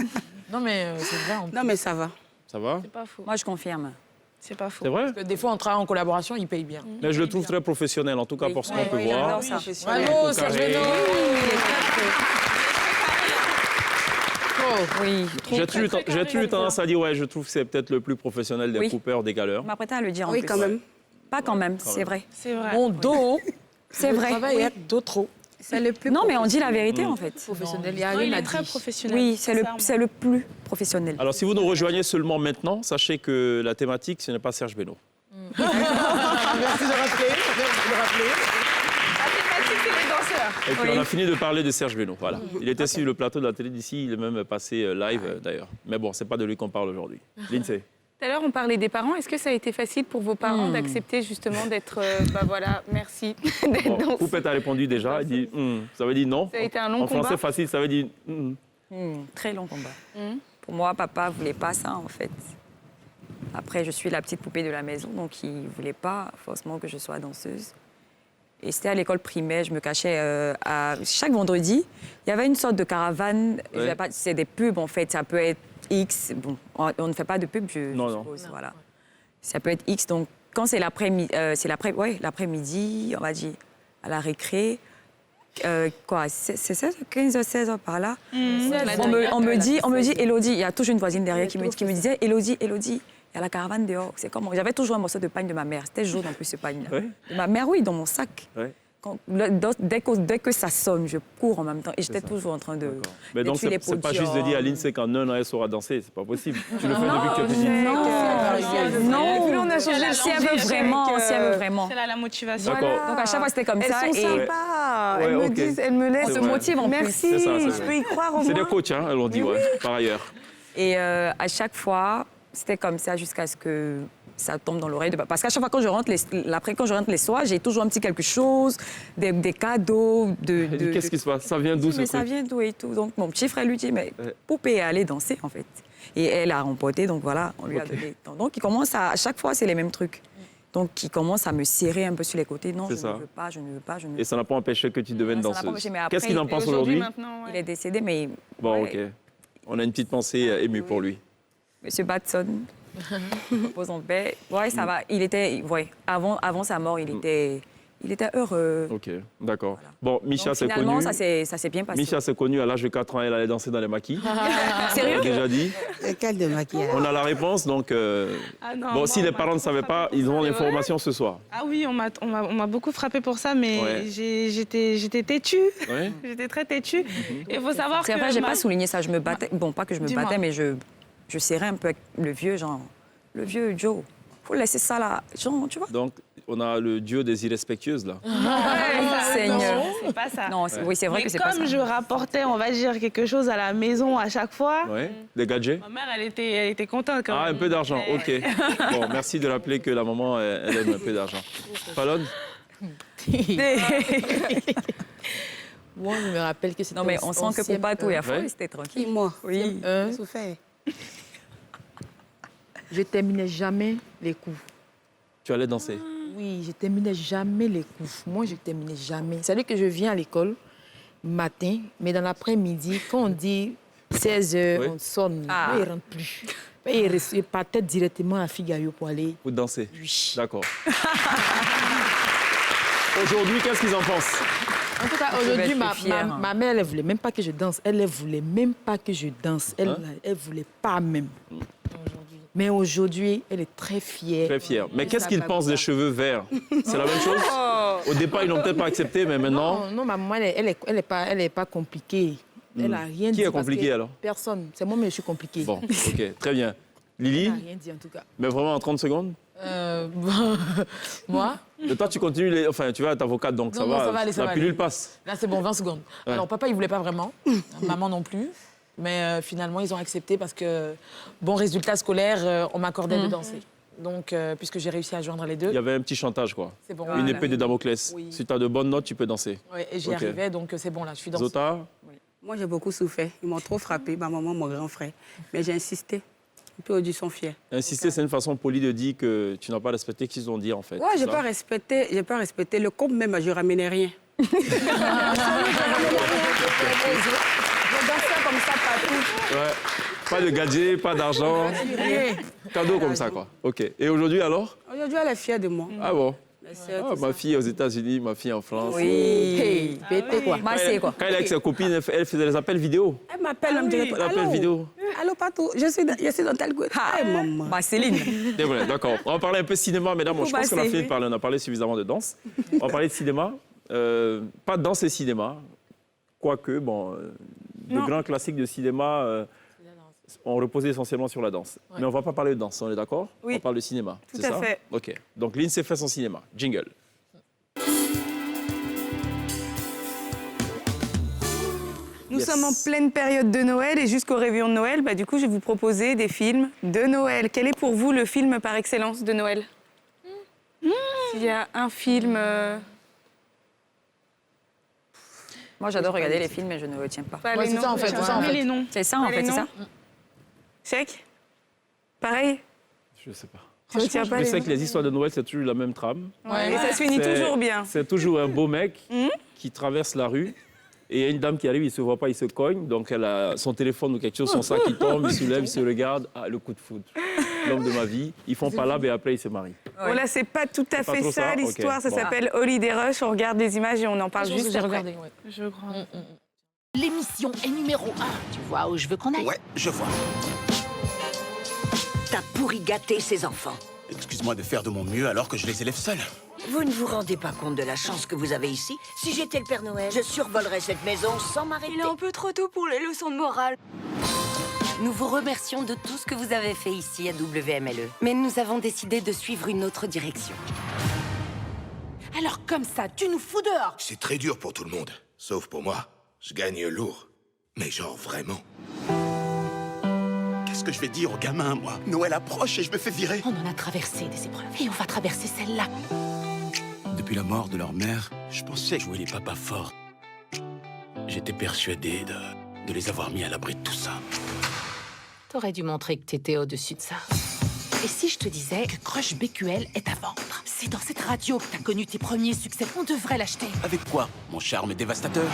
Non, mais c'est vrai. Non, mais ça va. Ça va? C'est pas faux. Moi, je confirme. C'est pas faux. C'est vrai? Parce que des fois, on travaille en collaboration, ils payent bien. Mais je le trouve très professionnel, en tout cas pour ce qu'on peut oui, voir. j'adore ça. Bravo, Serge carré. Benoît. Oui. J'ai toujours eu tendance à dire, ouais, je trouve que c'est peut-être le plus professionnel des Oui. coupeurs, des galeurs. Je m'apprêtais à le dire en Oui, plus. quand même. Pas quand même, c'est vrai. C'est vrai. Mon dos, C'est le vrai. travail est dos trop. C'est le plus Non, mais on dit la vérité, en fait. professionnel. Il y a Non, il rien à est très dire. professionnel. Oui, c'est sincèrement. le plus professionnel. Alors, si vous nous rejoignez seulement maintenant, sachez que la thématique, ce n'est pas Serge Benoît. Merci de rappeler. Merci de rappeler. La thématique, c'est les danseurs. Et puis, on a fini de parler de Serge Benoît. Voilà. Il était sur le plateau de la télé d'ici, il est même passé live, d'ailleurs. Mais bon, c'est pas de lui qu'on parle aujourd'hui. Lindsay. Tout à l'heure, on parlait des parents. Est-ce que ça a été facile pour vos parents d'accepter, justement, d'être... merci. d'être Bon, dans- Poupette a répondu déjà, il dit, ça veut dire non. Ça a été un long En français combat. facile, ça veut dire, Très long combat. Pour moi, papa voulait pas ça, en fait. Après, je suis la petite poupée de la maison, donc il voulait pas forcément que je sois danseuse. Et c'était à l'école primaire, je me cachais chaque vendredi. Il y avait une sorte de caravane. Je Ouais. sais pas, c'est des pubs, en fait. Ça peut être X. Bon, on ne fait pas de pub, je Non, non. suppose. Voilà. Ça peut être X. Donc, quand c'est l'après-midi, on va dire, à la récré, c'est 16, 15 heures, 16 heures par là. On me dit, Élodie, il y a toujours une voisine derrière qui me disait, Élodie, il y a la caravane dehors. C'est comme, j'avais toujours un morceau de pagne de ma mère. C'était jaune en plus, ce pagne-là. Ouais. De ma mère, oui, dans mon sac. Ouais. Dès que ça sonne, je cours en même temps. Et j'étais ça. toujours en train de. Mais donc, d'étudier les c'est pas podiums. juste de dire à Lindsay qu'en un an, elle saura danser. C'est pas possible. Tu le fais depuis que tu es petite. Non, si elle veut vraiment, si elle veut vraiment. C'est là la motivation. D'accord. Donc à chaque fois, c'était comme Elles ça. sont Et sympas. Ouais, Elles me ok. disent, elles me laissent. C'est se vrai. motive en plus. Merci, C'est ça, c'est je vrai. peux y croire au C'est des moins. coachs, hein, elles l'ont dit, ouais, par ailleurs. Et à chaque fois, c'était comme ça jusqu'à ce que ça tombe dans l'oreille. Parce qu'à chaque fois, quand je rentre les soirs, j'ai toujours un petit quelque chose, des cadeaux. Qu'est-ce qui se passe? Ça vient d'où ce Mais truc? ça vient d'où et tout. Donc, mon petit frère lui dit, mais Poupée est allée danser, en fait. Et elle a remporté, donc voilà, on lui a donné. Donc, il commence à chaque fois, c'est les mêmes trucs. Donc, il commence à me serrer un peu sur les côtés. Non, je ne veux pas, je ne veux pas, je ne veux pas. Et ça n'a pas empêché que tu deviennes Ça n'a pas danseuse. empêché, mais après, Qu'est-ce qu'il en pense aujourd'hui? Maintenant, Il est décédé, mais... Bon, ouais. ok. On a une petite pensée émue pour lui. Monsieur Batson, repose en paix. Ouais, ça va. Il était... Ouais, avant sa mort, il était heureux. Ok, d'accord. Bon, Misha, Donc, c'est finalement, connu. ça s'est bien passé. Misha, c'est connu. À l'âge de 4 ans, elle allait danser dans les maquis. Sérieux? On l'a déjà dit. Quel de maquillage? On a la réponse, donc... Ah non, bon, moi, si on les m'a parents ne beaucoup savaient pas, frappé ils pour auront ça. l'information ce soir. Ah oui, on m'a beaucoup frappé pour ça, mais Ouais. j'étais têtue. Ouais. J'étais très têtue. Et il faut savoir que... C'est vrai, j'ai pas souligné ça. Je me battais. Bon, pas que je me Dis-moi. battais, mais je serrais un peu avec le vieux, genre... Le vieux Joe. Faut laisser ça là. Genre, tu vois? Donc, on a le dieu des irrespectueuses, là. Seigneur. Non, c'est pas ça. Non, oui, c'est vrai Mais que c'est pas ça. comme je rapportais, on va dire, quelque chose à la maison à chaque fois, Ouais. Des gadgets. ma mère, elle était contente quand Ah, même. un peu d'argent, Mais- ok. Bon, merci de rappeler que la maman, elle aime un peu d'argent. Fallon? Moi, je me rappelle que c'était... Non, mais on sent que pour pas tout et à fond, Ouais. c'était tranquille. Qui, moi? Oui. J'ai souffert. Je terminais jamais les coups. Tu allais danser. Oui, je terminais jamais les coups. Moi, je terminais jamais. C'est-à-dire que je viens à l'école matin, mais dans l'après-midi, quand on dit 16 heures, Oui. on sonne, Ah. moi, il ne rentre plus. Il partait directement à Figaro pour aller. Ou danser. Oui. D'accord. Aujourd'hui, qu'est-ce qu'ils en pensent? En tout cas, Je vais aujourd'hui, être fière. ma mère, elle ne voulait même pas que je danse. Elle ne voulait même pas que je danse. Elle ne voulait pas même. Mais aujourd'hui, elle est très fière. Très fier. Mais Et qu'est-ce ça qu'ils va pensent bien. des cheveux verts? C'est la même chose? Au départ, ils n'ont peut-être pas accepté, mais maintenant... Non, ma maman, elle est pas compliquée. Elle n'a rien dit. Qui est parce compliqué, que alors? Personne. C'est moi, mais je suis compliquée. Bon, ok, très bien. Lily, Elle n'a rien dit, en tout cas. mais vraiment en 30 secondes? Moi? Et toi, tu continues, enfin, tu vas être avocate, donc ça Non, va. ça va aller, ça la va pilule aller. passe. Là, c'est bon, 20 secondes. Ouais. Alors, papa, il voulait pas vraiment. Maman non plus. Mais finalement, ils ont accepté parce que, bon résultat scolaire, on m'accordait de danser. Donc, puisque j'ai réussi à joindre les deux, Il y avait un petit chantage, quoi. c'est bon. Une épée de Damoclès. Oui. Si tu as de bonnes notes, tu peux danser. Ouais, et j'y Ok. arrivais, donc c'est bon, là, je suis dansée. Zota, Moi, j'ai beaucoup souffert. Ils m'ont trop frappé, ma maman, mon grand frère. Mais j'ai insisté. Un peu au-dessus, ils sont fiers. insister, c'est une façon polie de dire que tu n'as pas respecté ce qu'ils ont dit, en fait. Ouais, c'est j'ai ça? pas respecté. J'ai pas respecté. Le couple même, je ramenais rien. Je dansais comme ça partout. Ouais. Pas de gadget, pas d'argent. Rien. Cadeau comme ça, quoi. OK. Et aujourd'hui, alors? Aujourd'hui, elle est fière de moi. Ah bon? Elle sait Ah, tout ma ça. fille aux États-Unis, ma fille en France. Oui. Hey, pété quoi. Massé, quoi. Quand elle est avec ses copines, elle faisait des appels vidéo. Elle m'appelle, elle me dit, Des appels vidéo. Allô, Patou, je suis dans tel goût. Ah, Hey, maman. bah, Céline. C'est vrai, d'accord. On va parler un peu cinéma, mesdames. Bon, je pense qu'on a fini de parler. On a parlé suffisamment de danse. On va parler de cinéma. Pas de danse et cinéma. Quoique, bon, de grands classiques de cinéma ont reposé essentiellement sur la danse. Mais on ne va pas parler de danse, on est d'accord? Oui. On parle de cinéma. Tout c'est à ça? fait. OK. Donc, Lynn s'est fait son cinéma. Jingle. Nous Yes. sommes en pleine période de Noël et jusqu'au réveillon de Noël, du coup, je vais vous proposer des films de Noël. Quel est pour vous le film par excellence de Noël? S'il y a un film... Moi, j'adore regarder les films, mais je ne retiens pas. pas Ouais, les c'est noms. ça, en fait, Tu c'est ça, as en mis fait. les noms. C'est ça, en Pas fait, les c'est ça. noms. Chèque? Pareil? Je ne sais pas. Tu retiens pas Je les sais noms. que les histoires de Noël, c'est toujours la même trame. Ouais. Et ça se finit C'est- toujours bien. C'est toujours un beau mec qui traverse la rue et il y a une dame qui arrive, il ne se voit pas, il se cogne. Donc elle a son téléphone ou quelque chose, son sac qui tombe, il soulève, il se regarde. Ah, le coup de foudre. L'homme de ma vie. Ils font palabre et après ils se marient. Bon, là, c'est pas tout à pas fait trop ça ça, l'histoire. Ok, Ça bon. s'appelle Holiday Rush. On regarde les images et on en parle Je pense que juste j'ai après. regardé, ouais. Je crois. L'émission est numéro 1. Tu vois où je veux qu'on aille? Ouais, je vois. T'as pourri gâté ces enfants. Excuse-moi de faire de mon mieux alors que je les élève seuls. Vous ne vous rendez pas compte de la chance que vous avez ici? Si j'étais le Père Noël, je survolerais cette maison sans m'arrêter. Il est un peu trop tôt pour les leçons de morale. Nous vous remercions de tout ce que vous avez fait ici à WMLE. Mais nous avons décidé de suivre une autre direction. Alors comme ça, tu nous fous dehors. C'est très dur pour tout le monde, sauf pour moi. Je gagne lourd. Mais genre vraiment. Qu'est-ce ce que je vais dire aux gamins, moi. Noël approche et je me fais virer. On en a traversé des épreuves et on va traverser celle-là. Depuis la mort de leur mère, je pensais jouer les papas forts. J'étais persuadé de les avoir mis à l'abri de tout ça. T'aurais dû montrer que t'étais au-dessus de ça. Et si je te disais que Crush BQL est à vendre? C'est dans cette radio que t'as connu tes premiers succès. On devrait l'acheter. Avec quoi? Mon charme est dévastateur.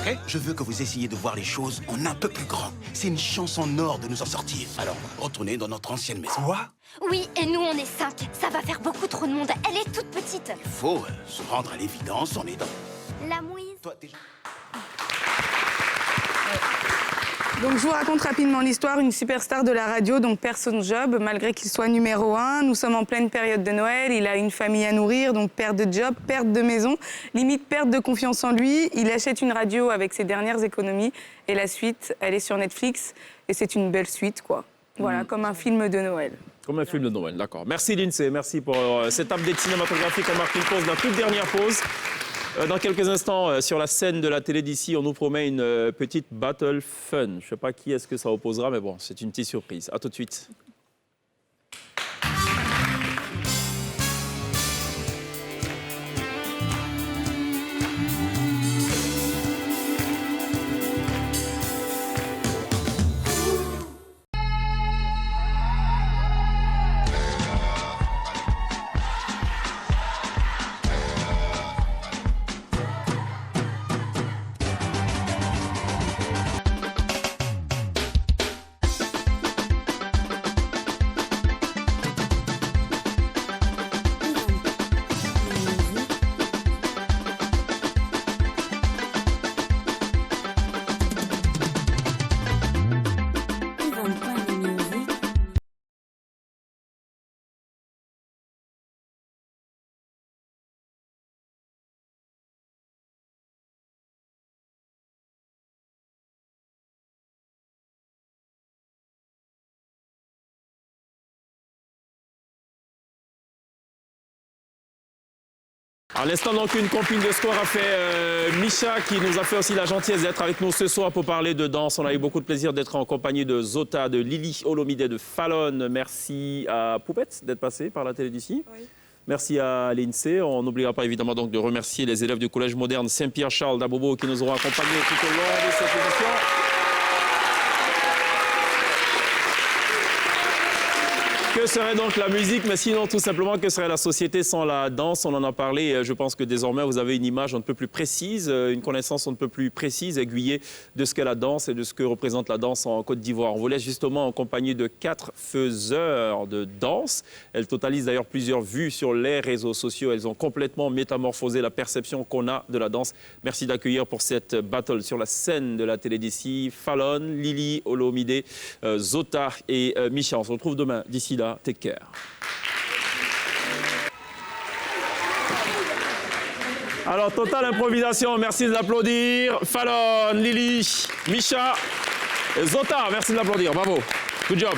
Ok? Je veux que vous essayiez de voir les choses en un peu plus grand. C'est une chance en or de nous en sortir. Alors, retournez dans notre ancienne maison. Quoi? Oui, et nous, on est 5. Ça va faire beaucoup trop de monde. Elle est toute petite. Il faut se rendre à l'évidence, on est dans... La mouise. Toi, déjà... Donc je vous raconte rapidement l'histoire. Une superstar de la radio donc perd son job malgré qu'il soit numéro 1. Nous sommes en pleine période de Noël. Il a une famille à nourrir, donc perte de job, perte de maison, limite perte de confiance en lui. Il achète une radio avec ses dernières économies et la suite, elle est sur Netflix et c'est une belle suite, quoi. Voilà, comme un film de Noël. Comme un film de Noël, d'accord. Merci Lindsay, merci pour cet update cinématographique. On marque une pause, la toute dernière pause. Dans quelques instants, sur la scène de la télé d'ici, on nous promet une petite battle fun. Je ne sais pas qui est-ce que ça opposera, mais bon, c'est une petite surprise. À tout de suite. À l'instant, donc, une compile de score a fait Misha, qui nous a fait aussi la gentillesse d'être avec nous ce soir pour parler de danse. On a eu beaucoup de plaisir d'être en compagnie de Zota, de Lily Olomide, de Fallon. Merci à Poupette d'être passée par la télé d'ici. Oui. Merci à Lindsay. On n'oubliera pas évidemment donc de remercier les élèves du Collège moderne Saint-Pierre-Charles d'Abobo qui nous auront accompagnés tout au long de cette émission. Que serait donc la musique? Mais sinon, tout simplement, que serait la société sans la danse? On en a parlé. Je pense que désormais, vous avez une image un peu plus précise, une connaissance un peu plus précise, aiguillée de ce qu'est la danse et de ce que représente la danse en Côte d'Ivoire. On vous laisse justement en compagnie de 4 faiseurs de danse. Elles totalisent d'ailleurs plusieurs vues sur les réseaux sociaux. Elles ont complètement métamorphosé la perception qu'on a de la danse. Merci d'accueillir pour cette battle sur la scène de la télé d'ici Fallon, Lily Olomide, Zota et Misha. On se retrouve demain. D'ici là, take care. Alors, totale improvisation, merci de l'applaudir. Fallon, Lily, Misha, Zota, merci de l'applaudir, bravo. Good job.